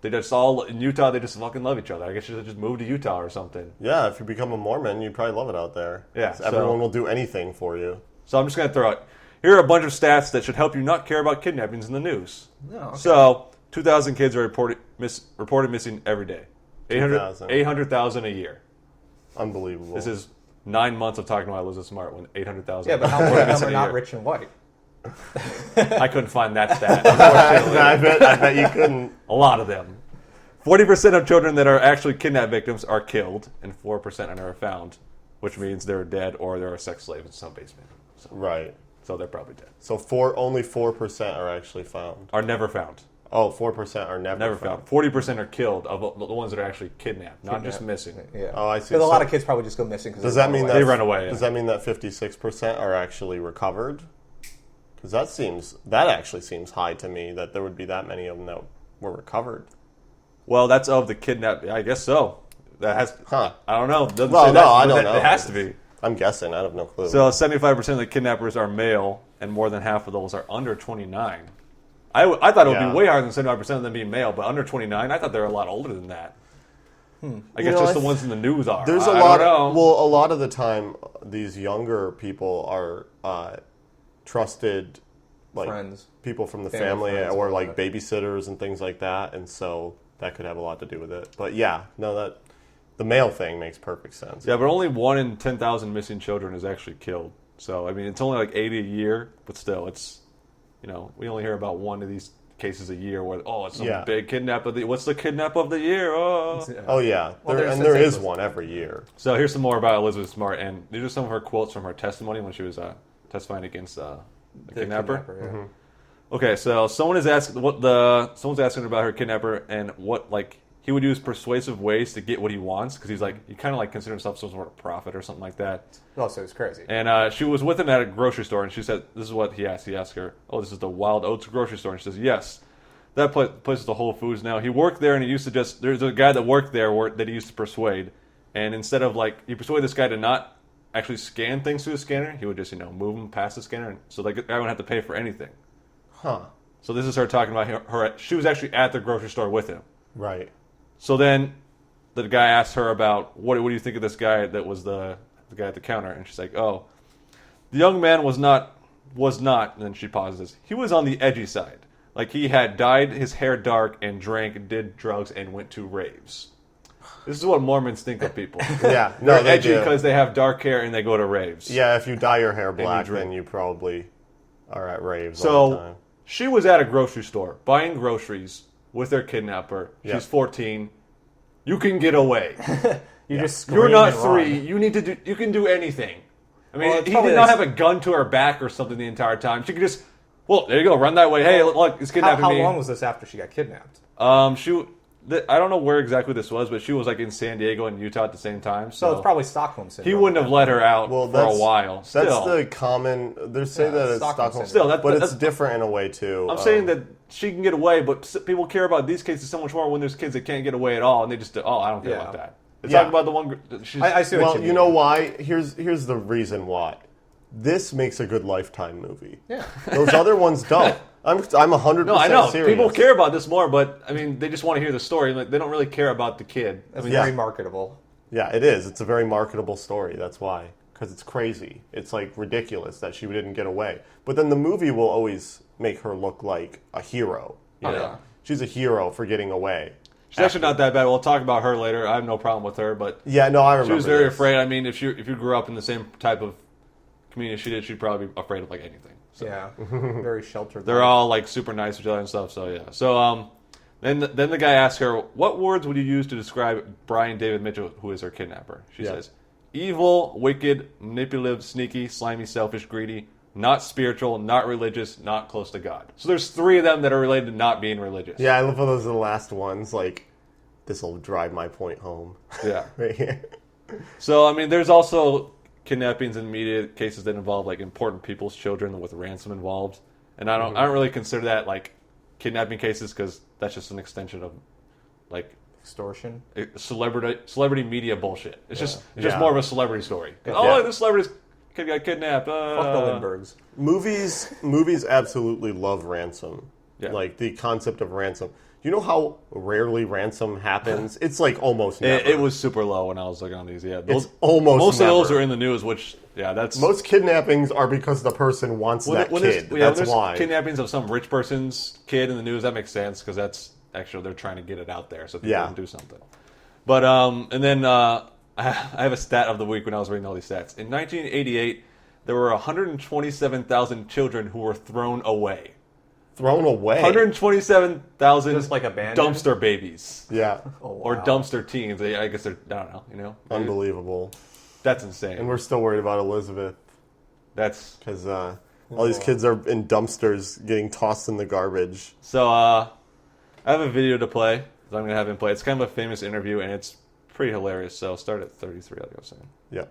they just all in Utah. They just fucking love each other. I guess you should just move to Utah or something. Yeah, if you become a Mormon, you probably love it out there. Yeah, everyone will do anything for you. So I'm just gonna throw out here are a bunch of stats that should help you not care about kidnappings in the news. Oh, okay. So 2,000 kids are reported missing every day. 800,000 a year. Unbelievable. This is 9 months of talking about Elizabeth Smart when 800,000. Yeah, but how many of them are not rich and white? I couldn't find that stat. I bet you couldn't. A lot of them. 40% of children that are actually kidnapped victims are killed, and 4% are never found, which means they're dead or they're a sex slave in some basement. So, Right. So they're probably dead. So only 4% are actually found. Are never found. Oh, 4% are never found. 40% are killed of the ones that are actually kidnapped, not just missing. Yeah. Oh, I see. Because a lot of kids probably just go missing. Does that mean They run away? Does that mean that 56% are actually recovered? Because that actually seems high to me. That there would be that many of them that were recovered. Well, that's of the kidnapped. I guess so. That has. Huh. I don't know. Doesn't Well, say no, that, I but don't know. It has to be. I'm guessing. I have no clue. So 75% of the kidnappers are male, and more than half of those are under 29. I thought it would be way higher than 75% of them being male, but under 29, I thought they were a lot older than that. I guess just the ones in the news are. There's a lot of the time, these younger people are trusted, like friends, people from the family or like babysitters and things like that, and so that could have a lot to do with it. But yeah, no, that the male thing makes perfect sense. Yeah, but only 1 in 10,000 missing children is actually killed. So I mean, it's only like 80 a year, but still, it's we only hear about one of these cases a year where it's some big kidnap of the. What's the kidnap of the year? Oh yeah, there is one every year. So here's some more about Elizabeth Smart, and these are some of her quotes from her testimony when she was testifying against the kidnapper. Yeah. Mm-hmm. Okay, so someone's asking about her kidnapper and what he would use persuasive ways to get what he wants because he kind of considered himself some sort of prophet or something like that. Oh, so it's crazy. And she was with him at a grocery store, and she said, "This is what he asked." He asked her, "Oh, this is the Wild Oats grocery store," and she says, "Yes, that place is the Whole Foods now." He worked there, and he used to there's a guy that worked there that he used to persuade, and instead of he persuaded this guy to not actually scan things through the scanner, he would just you move them past the scanner, so the guy wouldn't have to pay for anything. Huh. So this is her talking about her. She was actually at the grocery store with him. Right. So then the guy asked her about, what do you think of this guy that was the guy at the counter? And she's like, oh, the young man was not, and then she pauses, he was on the edgy side. He had dyed his hair dark and drank, did drugs, and went to raves. This is what Mormons think of people. Yeah. They're edgy because they have dark hair and they go to raves. Yeah, if you dye your hair black, then you probably are at raves all the time. She was at a grocery store buying groceries with their kidnapper. She's 14. You can get away. You're not 3. You can do anything. I mean, he did not have a gun to her back or something the entire time. She could just, there you go, run that way. Hey, look, it's kidnapping me. How long was this after she got kidnapped? I don't know where exactly this was, but she was in San Diego and Utah at the same time. So it's probably Stockholm syndrome. He wouldn't have let her out for a while. Still. That's the common. They say that it's Stockholm syndrome. But it's different in a way too. I'm saying that she can get away, but people care about these cases so much more when there's kids that can't get away at all, and they just I don't care about that. They talk about the one. I see what you mean. You know why? Here's the reason why. This makes a good Lifetime movie. Yeah. Those other ones don't. I'm 100% No, I know. serious. People care about this more, but I mean, they just want to hear the story. They don't really care about the kid. It's very marketable. Yeah, it is. It's a very marketable story. That's why. Because it's crazy. It's ridiculous that she didn't get away. But then the movie will always make her look like a hero. Yeah. She's a hero for getting away. She's actually not that bad. We'll talk about her later. I have no problem with her, but yeah, no, I remember. She was very afraid. I mean, if you grew up in the same type of community as she did, she'd probably be afraid of anything. So. Yeah, very sheltered. They're all super nice to each other and stuff. So yeah. So then the guy asks her, "What words would you use to describe Brian David Mitchell, who is her kidnapper?" She says, "Evil, wicked, manipulative, sneaky, slimy, selfish, greedy, not spiritual, not religious, not close to God." So there's 3 of them that are related to not being religious. Yeah, I love how those are the last ones. This will drive my point home. Yeah. Right here. So I mean, there's also kidnappings in media cases that involve important people's children with ransom involved, and I don't really consider that kidnapping cases because that's just an extension of extortion, celebrity media bullshit. It's just more of a celebrity story. This celebrity's kid got kidnapped. Fuck the Lindberghs. Movies absolutely love ransom. Yeah. The concept of ransom. You know how rarely ransom happens? It's almost never. It was super low when I was looking on these. Yeah, it's almost most never. of those are in the news. Which that's most kidnappings are because the person wants that kid. That's why kidnappings of some rich person's kid in the news. That makes sense because that's actually they're trying to get it out there so people can do something. But and then I have a stat of the week when I was reading all these stats. In 1988, there were 127,000 children who were thrown away. Thrown away? 127,000 Just like abandoned? dumpster babies. Yeah. Oh, wow. Or dumpster teens. I guess they're, I don't know, you know? Unbelievable. That's insane. And we're still worried about Elizabeth. That's... Because all these kids are in dumpsters getting tossed in the garbage. So, I have a video to play that I'm going to have him play. It's kind of a famous interview, and it's pretty hilarious. So, start at 33, like I was saying. Yeah.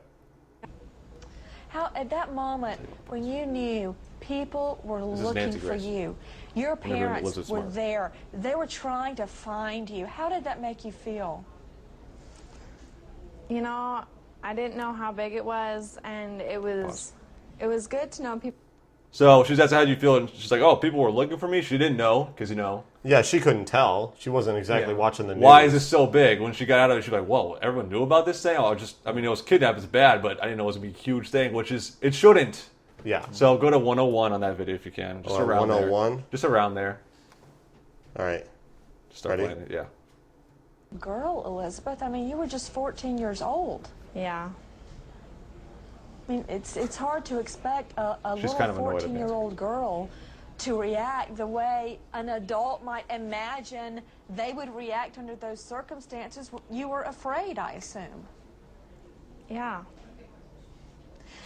How, at that moment, when you knew people were looking for you, your parents were there, they were trying to find you, how did that make you feel? You know, I didn't know how big it was, and it was good to know people. So she's asked, how do you feel? And she's like, oh, people were looking for me. She didn't know, because, you know. Yeah, she couldn't tell. She wasn't exactly watching the news. Why is this so big? When she got out of it, she's like, whoa, everyone knew about this thing? I mean, it was kidnapped, it's bad, but I didn't know it was going to be a huge thing, which is, it shouldn't. Yeah. So go to 101 on that video if you can. Just around 101? there. Just around there. All right. Start playing it, yeah. Girl, Elizabeth, I mean, you were just 14 years old. Yeah. I mean, it's hard to expect a little kind of annoyed at 14-year-old girl to react the way an adult might imagine they would react under those circumstances. You were afraid, I assume. Yeah.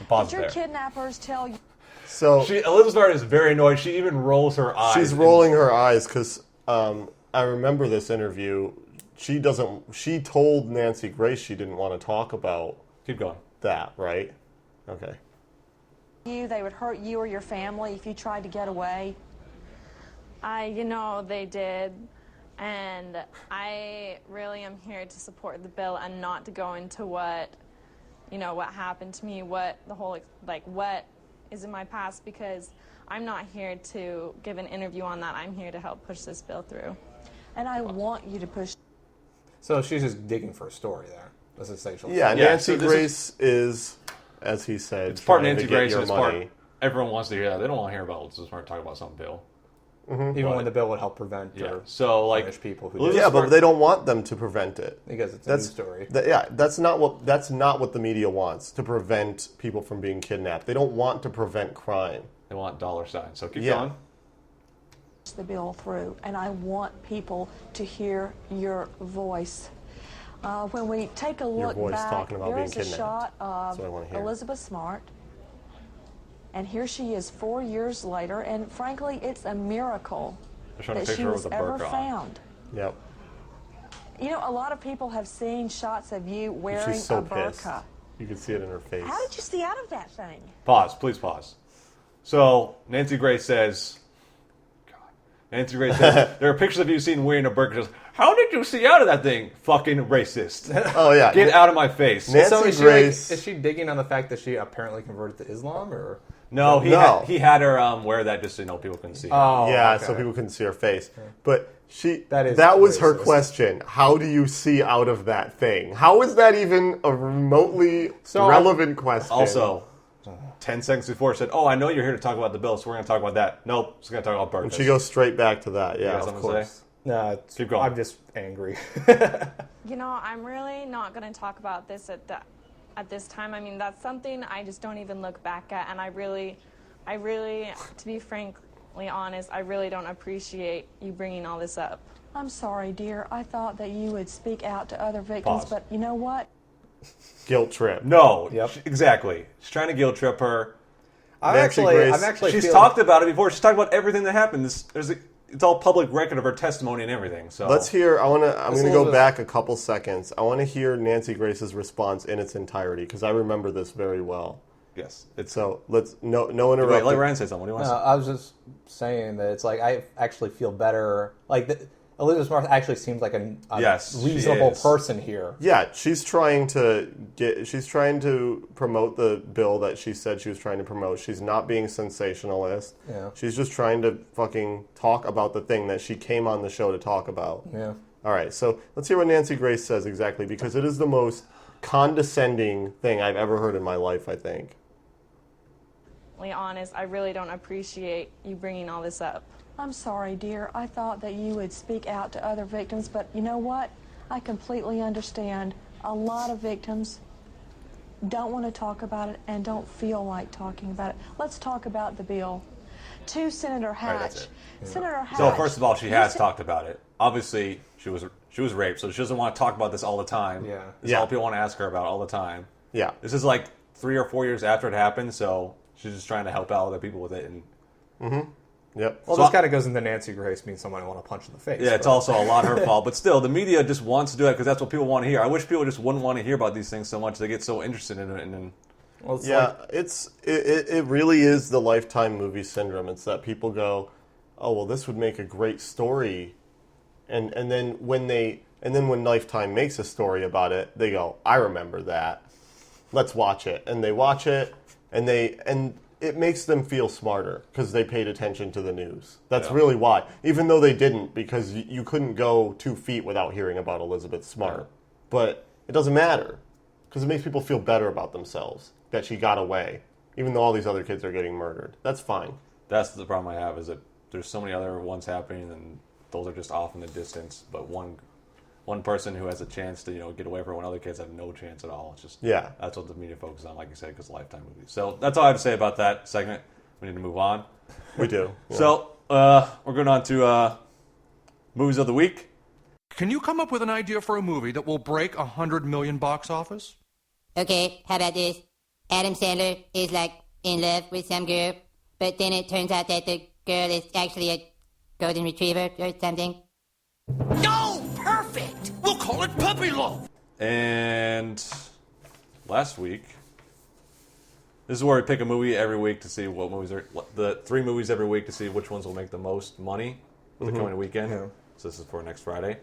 Did your kidnappers tell you? So Elizabeth is very annoyed. She even rolls her eyes. She's rolling her eyes because I remember this interview. She told Nancy Grace she didn't want to talk about. Keep going. That, right? Okay. They would hurt you or your family if you tried to get away? You know, they did. And I really am here to support the bill and not to go into what happened to me, what is in my past, because I'm not here to give an interview on that. I'm here to help push this bill through. And I want you to push. So she's just digging for a story there. That's essential. Yeah, Nancy Grace is, as he said, it's part trying Nancy to get Grace your and it's money. part everyone wants to hear that. They don't want to hear about Elizabeth Smart talk about some bill. Mm-hmm. Even when the bill would help prevent or punish people who yeah, but they don't want them to prevent it because it's a news story. That's not what the media wants, to prevent people from being kidnapped. They don't want to prevent crime. They want dollar signs. So keep going. The bill through, and I want people to hear your voice. When we take a look back, there's a shot of Elizabeth Smart, and here she is 4 years later, and frankly, it's a miracle that she was ever found. Yep. You know, a lot of people have seen shots of you wearing She's so a burqa. pissed. You can see it in her face. How did you see out of that thing? Pause. Please pause. So Nancy Grace says... Nancy Grace says, there are pictures of you seen wearing a burqa. She goes, how did you see out of that thing? Fucking racist. Oh, yeah. Get out of my face. Nancy Grace... is she digging on the fact that she apparently converted to Islam, or... No, he had her wear that just so people couldn't see her. Oh, yeah, okay. So people couldn't see her face. But that was her question. How do you see out of that thing? How is that even a remotely relevant question? Also, 10 seconds before said, oh, I know you're here to talk about the bill, so we're going to talk about that. Nope, she's going to talk about burkas. And she goes straight back to that, yeah, of course. No, keep going. I'm just angry. You know, I'm really not going to talk about this at this time. I mean, that's something I just don't even look back at, and I really, to be frankly honest, I really don't appreciate you bringing all this up. I'm sorry, dear. I thought that you would speak out to other victims, but you know what? Guilt trip. No, exactly. She's trying to guilt trip her. She's talked about it before. She's talked about everything that happened. It's all public record of her testimony and everything. So let's hear. I'm going to go back a couple seconds. I want to hear Nancy Grace's response in its entirety because I remember this very well. Yes. So let's no interrupt. Let Ryan say something. What do you want to say? I was just saying that it's like I actually feel better. Like Elizabeth Smart actually seems like a reasonable person here. Yeah, she's trying to promote the bill that she said she was trying to promote. She's not being sensationalist. Yeah. She's just trying to fucking talk about the thing that she came on the show to talk about. Yeah. All right, so let's hear what Nancy Grace says exactly, because it is the most condescending thing I've ever heard in my life, I think. Honest, I really don't appreciate you bringing all this up. I'm sorry, dear. I thought that you would speak out to other victims, but you know what? I completely understand. a lot of victims don't want to talk about it and don't feel like talking about it. Let's talk about the bill. To Senator Hatch. Right, that's it. Senator Hatch. So first of all, she has talked about it. Obviously, she was raped, so she doesn't want to talk about this all the time. Yeah. This is all people want to ask her about all the time. Yeah. This is like 3 or 4 years after it happened, so she's just trying to help out other people with it. And Yep. Well, So this kind of goes into Nancy Grace means someone I want to punch in the face. yeah, it's also a lot her fault. But still, the media just wants to do it because that's what people want to hear. I wish people just wouldn't want to hear about these things so much. They get so interested in it. And then, Well, it's Yeah, it really is the Lifetime movie syndrome. It's that people go, oh well, this would make a great story, and then when Lifetime makes a story about it, they go, I remember that. Let's watch it, and they watch it, and it makes them feel smarter because they paid attention to the news. That's really why, even though they didn't, because you couldn't go 2 feet without hearing about Elizabeth Smart, but it doesn't matter because it makes people feel better about themselves that she got away, even though all these other kids are getting murdered. That's fine. that's the problem I have is that there's so many other ones happening, and those are just off in the distance. But one person who has a chance to get away from it when other kids have no chance at all. It's just that's what the media focuses on, like you said, because Lifetime movies. So that's all I have to say about that segment. We need to move on. We do. Yeah. So we're going on to movies of the week. Can you come up with an idea for a movie that will break 100 million box office? Okay, how about this? Adam Sandler is like in love with some girl, but then it turns out that the girl is actually a golden retriever or something. No! Perfect! We'll call it Puppy Love! And last week, this is where we pick a movie every week to see what movies are, the 3 movies every week to see which ones will make the most money for the coming weekend. Yeah. So this is for next Friday.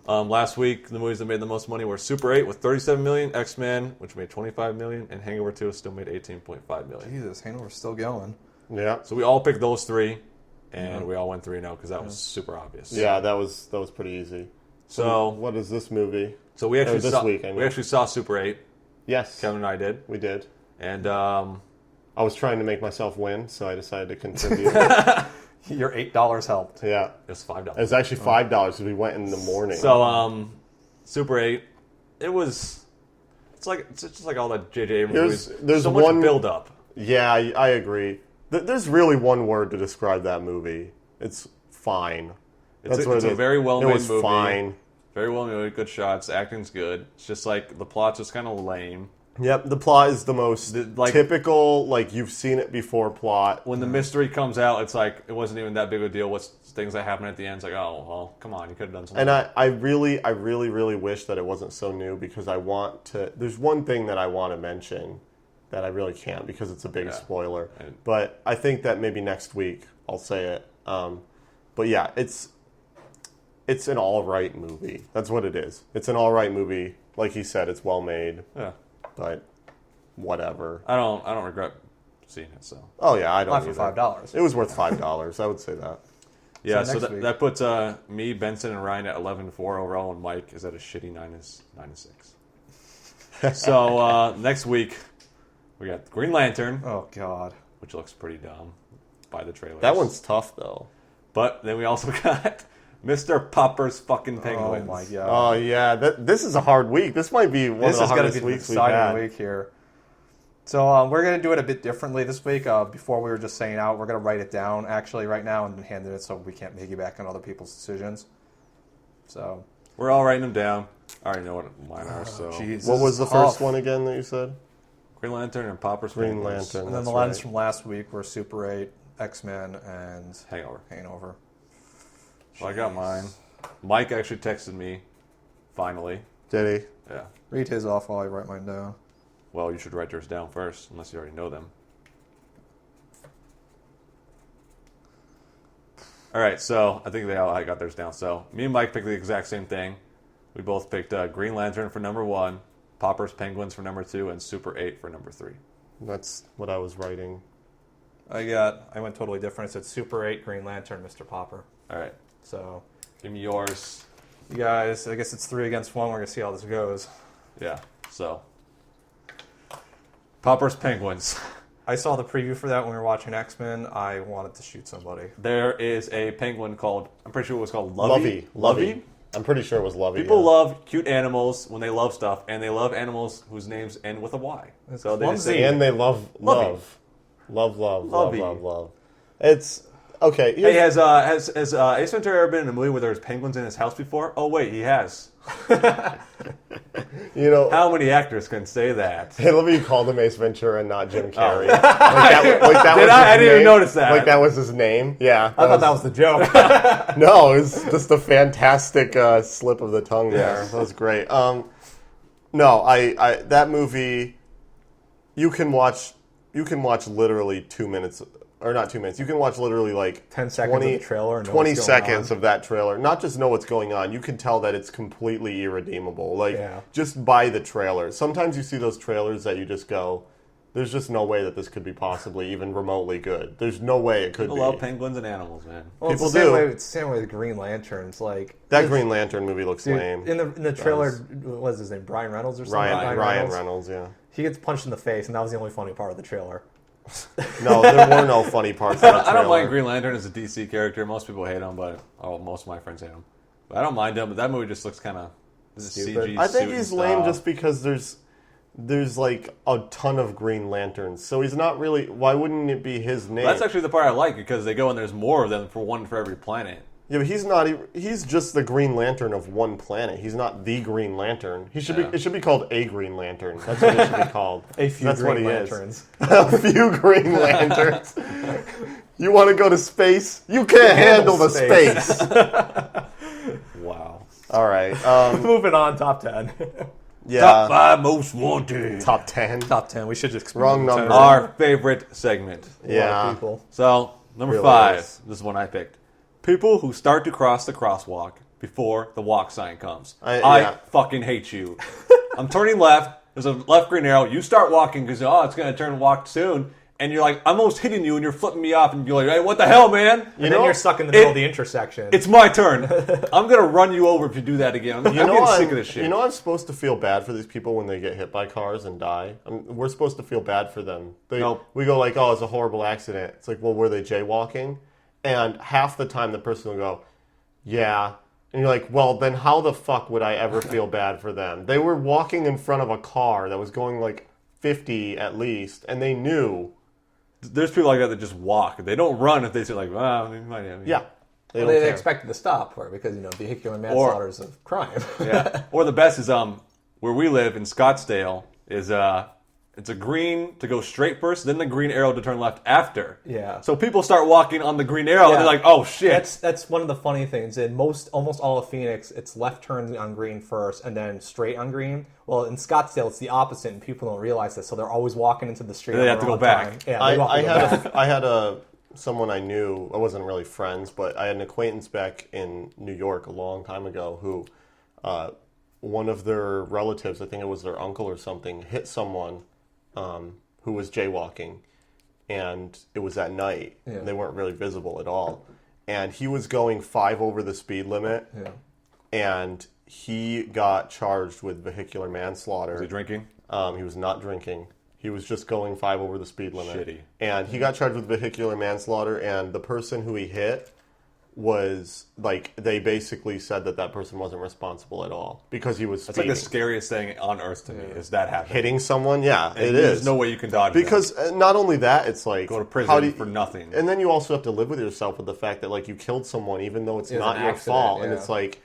Last week, the movies that made the most money were Super 8 with 37 million, X-Men, which made 25 million, and Hangover 2 still made 18.5 million. Jesus, Hangover's still going. Yeah. So we all picked those 3, and we all went 3-0 because that was super obvious. Yeah, that was pretty easy. So what is this movie? So we actually this saw week, I mean. we actually saw Super 8. Yes, Kevin and I did. we did. And I was trying to make myself win, so I decided to contribute. Your $8 helped. Yeah, it was $5. it was actually $5 because we went in the morning. So Super 8, it's just like all the J.J. Abrams movies. There's so much one build up. Yeah, I agree. There's really one word to describe that movie. It's fine. It's a very well made movie. It was fine. Very well made, good shots, acting's good. It's just like the plot's just kind of lame. Yep, the plot is the most typical, like you've seen it before plot. When the mystery comes out, it's like it wasn't even that big of a deal. What's things that happen at the end? It's like, oh well, come on, you could have done something. And I really wish that it wasn't so new because I want to. There's one thing that I want to mention that I really can't because it's a big spoiler. But I think that maybe next week I'll say it. But yeah, it's an all right movie. That's what it is. It's an all right movie. Like he said, it's well made. Yeah. But whatever. I don't regret seeing it. So. Oh yeah, I don't. Not for $5. It was worth $5. I would say that. Yeah, so that puts me, Benson, and Ryan at 11-4 overall, and Mike is at a shitty 9-6. So next week we got Green Lantern. Oh God, which looks pretty dumb by the trailers. That one's tough though. But then we also got Mr. Popper's fucking Penguins. Oh my God. Oh yeah, this is a hard week. This might be one of the hardest weeks we've had. Week here. So we're going to do it a bit differently this week. Before we were just saying out, we're going to write it down actually right now and hand it so we can't piggyback on other people's decisions. So we're all writing them down. I already know what mine are. So geez, what was the first one again that you said? Green Lantern and Popper's Green Penguins. Lantern. And then the lines from last week were Super 8, X-Men, and Hangover. Well, I got mine. Mike actually texted me. Finally. Did he? Yeah. Read his off while I write mine down. Well, you should write yours down first, unless you already know them. All right, so I think I got theirs down. So me and Mike picked the exact same thing. We both picked Green Lantern for number 1, Popper's Penguins for number 2, and Super 8 for number 3. That's what I was writing. I went totally different. I said Super 8, Green Lantern, Mr. Popper. All right. So give me yours. You guys, I guess it's 3 against 1. We're going to see how this goes. Yeah, so Popper's Penguins. I saw the preview for that when we were watching X-Men. I wanted to shoot somebody. There is a penguin called, I'm pretty sure it was called Lovey. Lovey. I'm pretty sure it was Lovey. People love cute animals when they love stuff, and they love animals whose names end with a Y. So they say, and they love love. Love. It's okay. Hey, has Ace Ventura ever been in a movie where there's penguins in his house before? Oh wait, he has. You know, how many actors can say that? Hey, let me call him Ace Ventura and not Jim Carrey. Like that was I didn't name. even notice that. Like that was his name. Yeah, I thought that was the joke. No, it was just a fantastic slip of the tongue there. That was great. No, I that movie, you can watch literally 2 minutes. Or not 2 minutes. You can watch literally like 10 seconds of the trailer. And 20 seconds of that trailer. Not just know what's going on. You can tell that it's completely irredeemable. Like just by the trailer. Sometimes you see those trailers that you just go, "There's just no way that this could be possibly even remotely good. There's no way it could be." People love penguins and animals, man. Well, People it's the same do. way, it's the same way with Green Lanterns. Like that Green Lantern movie looks lame. In the trailer, what's his name? Brian Reynolds or something? Ryan Reynolds, yeah. He gets punched in the face, and that was the only funny part of the trailer. No, there were no funny parts. I don't mind Green Lantern as a DC character. Most people hate him, but most of my friends hate him. But I don't mind him. But that movie just looks kind of CG. I think he's lame just because there's like a ton of Green Lanterns, so he's not really. Why wouldn't it be his name? That's actually the part I like because they go and there's more of them for every planet. Yeah, but he's not. He's just the Green Lantern of one planet. He's not the Green Lantern. He should be. It should be called a Green Lantern. That's what it should be called. A few That's Green what he Lanterns. Is. A few Green Lanterns. You want to go to space? You can't handle the space. Wow. All right. Moving on. Top 10. Yeah. Top 5 most wanted. Top 10. Top 10. We should just wrong number. Our favorite segment. Yeah. So number 5. This is one I picked. People who start to cross the crosswalk before the walk sign comes. I fucking hate you. I'm turning left. There's a left green arrow. You start walking because, it's going to turn and walk soon. And you're like, I'm almost hitting you, and you're flipping me off. And you're like, hey, what the hell, man? And then you're stuck in the middle of the intersection. It's my turn. I'm going to run you over if you do that again. I'm getting sick of this shit. You know I'm supposed to feel bad for these people when they get hit by cars and die? We're supposed to feel bad for them. Nope. We go like, it's a horrible accident. It's like, well, were they jaywalking? And half the time the person will go, yeah. And you're like, well, then how the fuck would I ever feel bad for them? They were walking in front of a car that was going like 50 at least, and they knew. There's people like that just walk. They don't run if they say like, yeah. They expected to stop for it because, vehicular manslaughter is a crime. Yeah. Or the best is where we live in Scottsdale is it's a green to go straight first, then the green arrow to turn left after. Yeah. So people start walking on the green arrow, and they're like, "Oh shit!" That's one of the funny things. In almost all of Phoenix, it's left turn on green first, and then straight on green. Well, in Scottsdale, it's the opposite, and people don't realize this, so they're always walking into the street. They have to go back. Time. Yeah, I had someone I knew. I wasn't really friends, but I had an acquaintance back in New York a long time ago who, one of their relatives, I think it was their uncle or something, hit someone. Who was jaywalking, and it was at night. Yeah. And they weren't really visible at all. And he was going 5 over the speed limit, and he got charged with vehicular manslaughter. Was he drinking? He was not drinking. He was just going 5 over the speed limit. Shitty. And he got charged with vehicular manslaughter, and the person who he hit was like, they basically said that person wasn't responsible at all because he was speeding. That's like the scariest thing on earth to me is that happening. Hitting someone, it is. There's no way you can dodge because not only that, it's like go to prison for nothing. And then you also have to live with yourself with the fact that like you killed someone even though it's not your fault, and it's like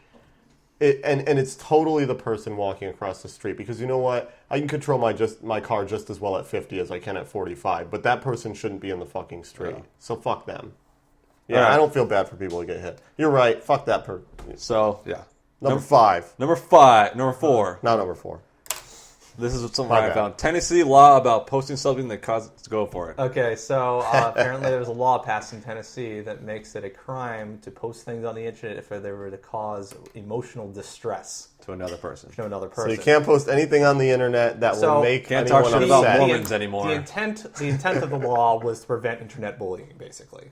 and it's totally the person walking across the street because you know what? I can control my car just as well at 50 as I can at 45, but that person shouldn't be in the fucking street. So fuck them. Yeah, right. I don't feel bad for people who get hit. You're right. Fuck that person. So, yeah. Number 5. Number 4. Not number 4. This is something I found. Tennessee law about posting something that causes to go for it. Okay, so apparently there's a law passed in Tennessee that makes it a crime to post things on the internet if they were to cause emotional distress. To another person. So you can't post anything on the internet that will make anyone upset. Can't talk shit about Mormons anymore. The intent of the law was to prevent internet bullying, basically.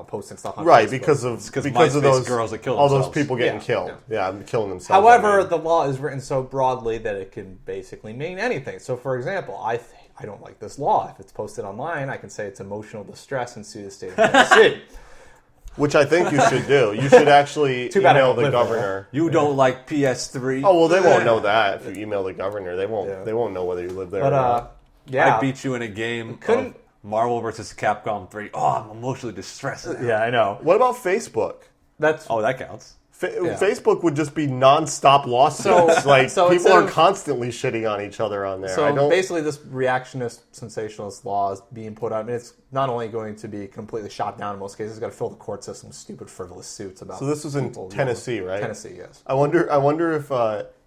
Posting stuff on Facebook. because of those girls that killed all themselves. those people getting killed. Yeah, killing themselves. However, the law is written so broadly that it can basically mean anything. So, for example, I don't like this law. If it's posted online, I can say it's emotional distress and sue the state of Tennessee. Which I think you should do. You should actually email the governor. You don't like PS3? Oh, well, they won't know that if you email the governor. They won't. They won't know whether you live there or not. Yeah, I beat you in a game of Marvel vs. Capcom 3. Oh, I'm emotionally distressed now. Yeah, I know. What about Facebook? That counts. Facebook would just be non-stop lawsuits. People are constantly shitting on each other on there. So basically, this reactionist, sensationalist law is being put out. I mean, it's not only going to be completely shot down in most cases, it's going to fill the court system with stupid, frivolous suits about. So this was in Tennessee, right? Tennessee, yes. I wonder if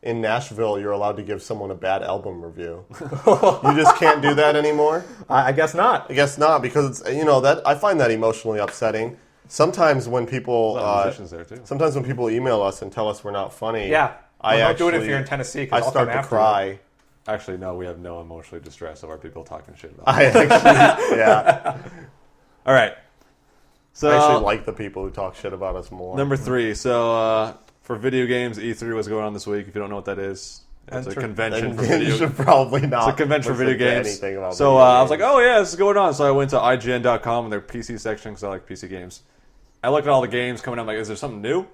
in Nashville you're allowed to give someone a bad album review. You just can't do that anymore. I guess not. I guess not, because that I find that emotionally upsetting. Sometimes when people email us and tell us we're not funny, don't do it if you're in Tennessee. I start to cry. Actually, no, we have no emotionally distress of our people talking shit about I actually, yeah. All right. So I actually like the people who talk shit about us more. Number 3. So for video games, E3 was going on this week. If you don't know what that is, it's a convention for video games. You should probably not. It's a convention for video games. About so I was like, oh yeah, this is going on. So I went to IGN.com and their PC section because I like PC games. I looked at all the games coming out. I'm like, is there something new?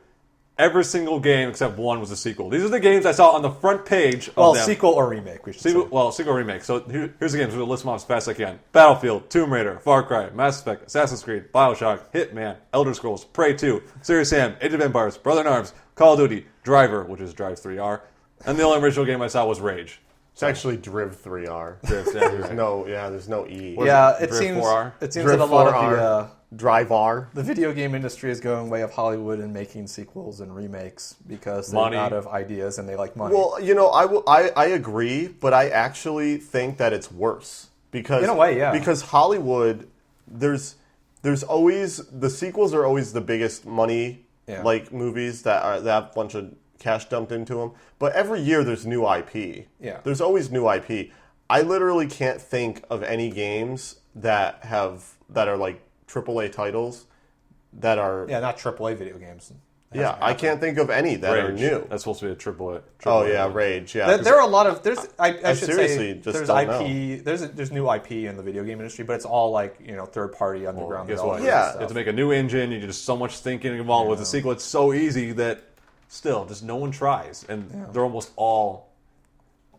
Every single game except one was a sequel. These are the games I saw on the front page of them. Sequel or remake, we should say. Well, sequel or remake. So here's the games. We'll list them off as fast as I can. Battlefield, Tomb Raider, Far Cry, Mass Effect, Assassin's Creed, Bioshock, Hitman, Elder Scrolls, Prey 2, Serious Sam, Age of Empires, Brother in Arms, Call of Duty, Driver, which is Drive 3R, and the only original game I saw was Rage. It's actually Driv 3R. There's no E. It seems 4R? It seems that a lot of the Drive R. The video game industry is going way of Hollywood and making sequels and remakes because they're out of ideas and they like money. Well, I agree, but I actually think that it's worse because in a way, yeah. Because Hollywood, there's always the sequels are always the biggest money like movies that have a bunch of cash dumped into them. But every year there's new IP. Yeah. There's always new IP. I literally can't think of any games that are like AAA titles that are... Yeah, not AAA video games. I can't think of any that are new. That's supposed to be a AAA. Oh, yeah, Rage, yeah. There are a lot of... I should seriously say, just there's don't IP. know. There's new IP in the video game industry, but it's all like, third-party underground guess what? development. Yeah. You have to make a new engine. You just so much thinking involved with the sequel. It's so easy that still, just no one tries. And they're almost all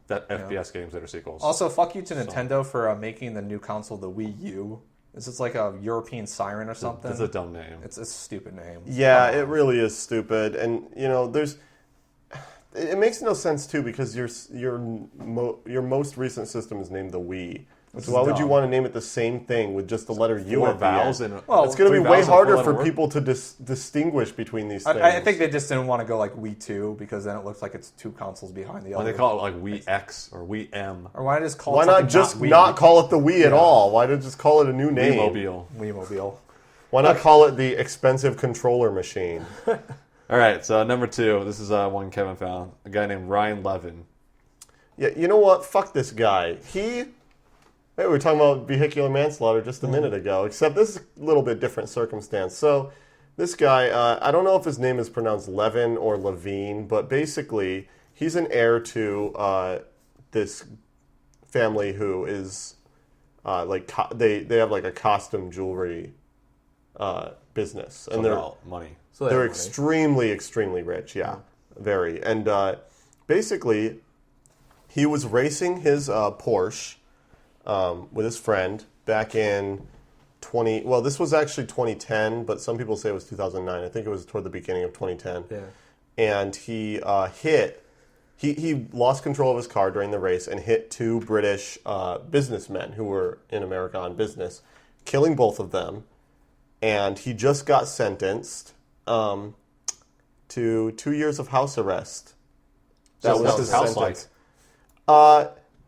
FPS games that are sequels. Also, fuck you to Nintendo for making the new console the Wii U. Is this like a European siren or something? It's a dumb name. It's a stupid name. Yeah, it really is stupid. And, it makes no sense, too, because your most recent system is named the Wii. So why would you want to name it the same thing with just the letter U at the end? It's going to be way harder for people to distinguish between these things. I think they just didn't want to go like Wii 2 because then it looks like it's two consoles behind the other. Why they call it like Wii X or Wii M? Or why just call why it not just not call it the Wii at all? Why not just call it a new name? Wiimobile. Why not call it the expensive controller machine? All right, so number 2. This is one Kevin found. A guy named Ryan Levin. Yeah, you know what? Fuck this guy. We were talking about vehicular manslaughter just a minute ago, except this is a little bit different circumstance. So this guy, I don't know if his name is pronounced Levin or Levine, but basically he's an heir to this family who is they have like a costume jewelry business, and they're all money. So they're extremely, extremely rich. Yeah, very. And basically, he was racing his Porsche. With his friend back in this was actually 2010, but some people say it was 2009. I think it was toward the beginning of 2010. Yeah. And he he lost control of his car during the race and hit 2 British businessmen who were in America on business, killing both of them. And he just got sentenced to 2 years of house arrest. What's his house like?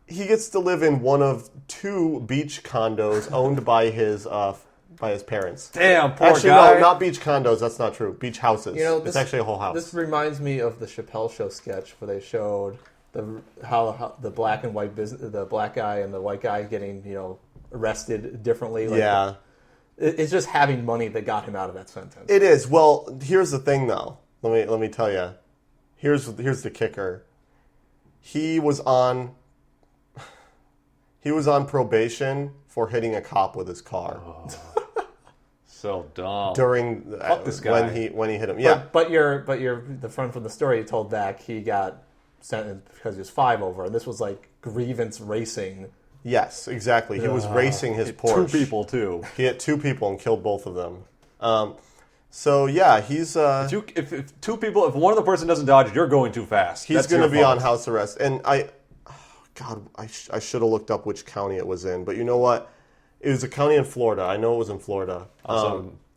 He gets to live in one of 2 beach condos owned by his parents. Damn, poor actually, guy. No, not beach condos. That's not true. Beach houses. It's actually a whole house. This reminds me of the Chappelle Show sketch where they showed how the black and white the black guy and the white guy getting arrested differently. Yeah, it's just having money that got him out of that sentence. It is. Well, here's the thing, though. Let me tell you. Here's the kicker. He was on probation for hitting a cop with his car. Oh. So dumb. During Fuck this guy. when he hit him. Yeah. But you're the friend from the story you told back he got sentenced because he was 5 over, and this was like grievance racing. Yes, exactly. He was racing his Porsche. 2 people too. He hit 2 people and killed both of them. So yeah, he's if 2 people, if one of the person doesn't dodge, you're going too fast. He's going to be on house arrest. And I should have looked up which county it was in, but you know what? It was a county in Florida. I know it was in Florida.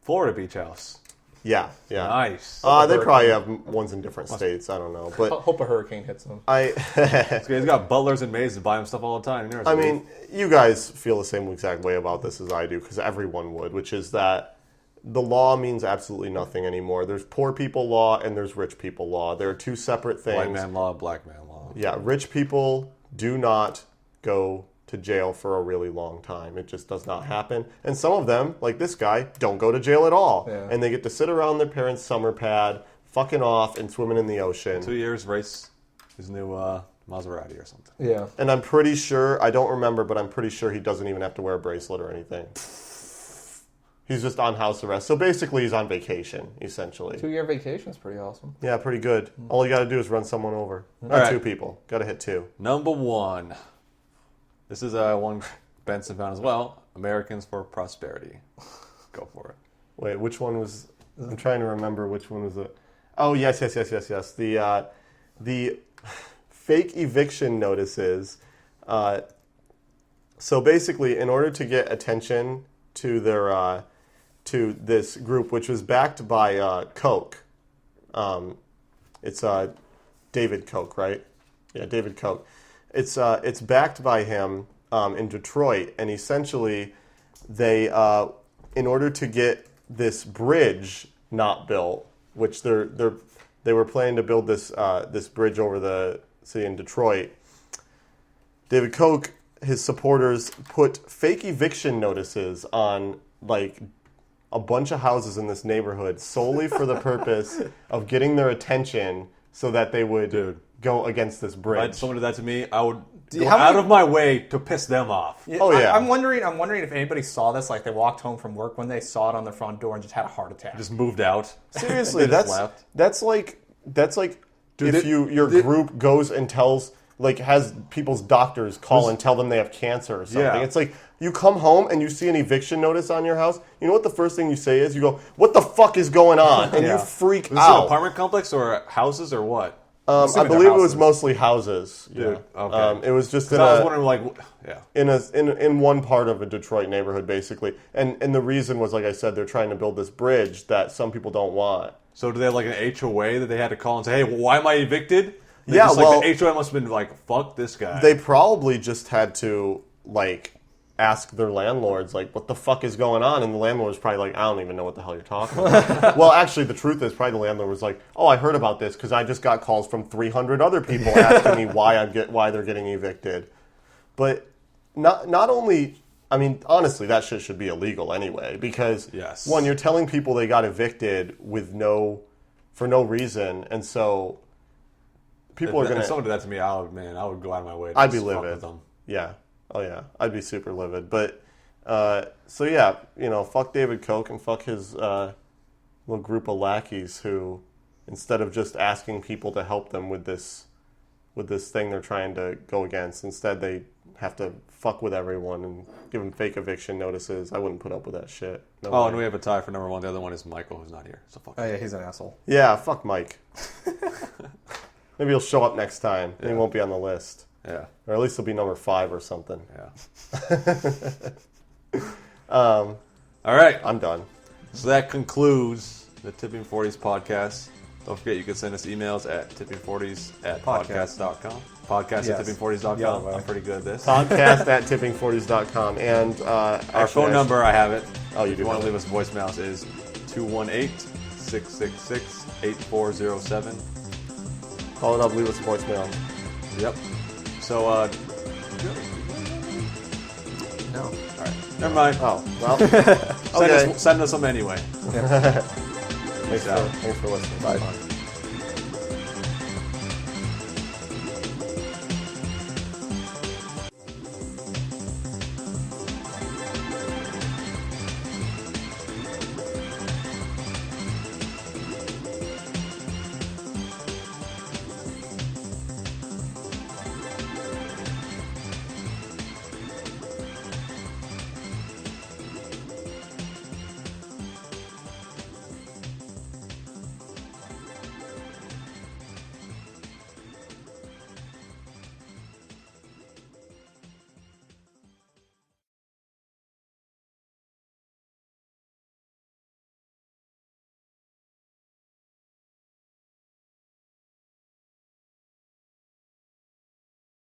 Florida Beach House. Yeah. Nice. They probably have ones in different states. I don't know, but hope a hurricane hits them. He's got butlers and maids that buy him stuff all the time. I mean, you guys feel the same exact way about this as I do, because everyone would, which is that the law means absolutely nothing anymore. There's poor people law and there's rich people law. There are 2 separate things. White man law, black man law. Yeah, rich people do not go to jail for a really long time. It just does not happen. And some of them, like this guy, don't go to jail at all. Yeah. And they get to sit around their parents' summer pad, fucking off and swimming in the ocean. 2 years, race his new Maserati or something. Yeah. And I'm pretty sure, I don't remember, but I'm pretty sure he doesn't even have to wear a bracelet or anything. He's just on house arrest. So basically he's on vacation, essentially. 2-year vacation is pretty awesome. Yeah, pretty good. All you got to do is run someone over. All Not right. 2 people. Got to hit 2. Number 1. This is one Benson found as well. Americans for Prosperity. Go for it. Wait, which one was... I'm trying to remember which one was it. Oh, yes. The fake eviction notices. So basically, in order to get attention to their to this group, which was backed by Koch. It's David Koch, right? Yeah, David Koch. It's backed by him in Detroit, and essentially they in order to get this bridge not built, which they were planning to build this this bridge over the city in Detroit. David Koch, his supporters, put fake eviction notices on like a bunch of houses in this neighborhood solely for the purpose of getting their attention so that they would go against this bridge. If someone did that to me, I would go out of my way to piss them off. Yeah, I'm wondering if anybody saw this, like they walked home from work when they saw it on their front door and just had a heart attack. Just moved out. Seriously, that's like Dude, if your group goes and has people's doctors call and tell them they have cancer or something. Yeah. It's like you come home and you see an eviction notice on your house. You know what the first thing you say is? You go, "What the fuck is going on?" And you freak Was out. it an apartment complex or houses or what? I believe it was mostly houses. Yeah. Okay. It was just I was wondering, in one part of a Detroit neighborhood, basically. And the reason was, like I said, they're trying to build this bridge that some people don't want. So do they have like an HOA that they had to call and say, "Hey, why am I evicted?" Yeah, the HOA must have been like, "Fuck this guy." They probably just had to ask their landlords, what the fuck is going on? And the landlord was probably like, "I don't even know what the hell you're talking about." Well, actually, the truth is probably the landlord was like, "Oh, I heard about this because I just got calls from 300 other people asking me why they're getting evicted." But not only, I mean, honestly, that shit should be illegal anyway, because one, you're telling people they got evicted for no reason, and so people are going to. If someone did that to me, I would go out of my way. I'd be livid. Yeah. Oh yeah, I'd be super livid. But fuck David Koch and fuck his little group of lackeys who, instead of just asking people to help them with this thing they're trying to go against, instead they have to fuck with everyone and give them fake eviction notices. I wouldn't put up with that shit. No way. And we have a tie for number 1. The other one is Michael, who's not here. So fuck. Oh yeah, he's an asshole. Yeah, fuck Mike. Maybe he'll show up next time and he won't be on the list. Yeah. Or at least he'll be number 5 or something. Yeah. All right. I'm done. So that concludes the Tipping 40's podcast. Don't forget you can send us emails at tipping40s@podcast.com. Podcast at tipping40s.com. Yeah, I'm pretty good at this. Podcast at tipping40s.com. And our phone number, I have it. Oh, you do. If you want to leave us voicemails is 218-666-8407. Call it up, leave us a voicemail. Yep. So, no. All right. Never mind. Oh, well. Send us some anyway. Thanks for listening. Bye.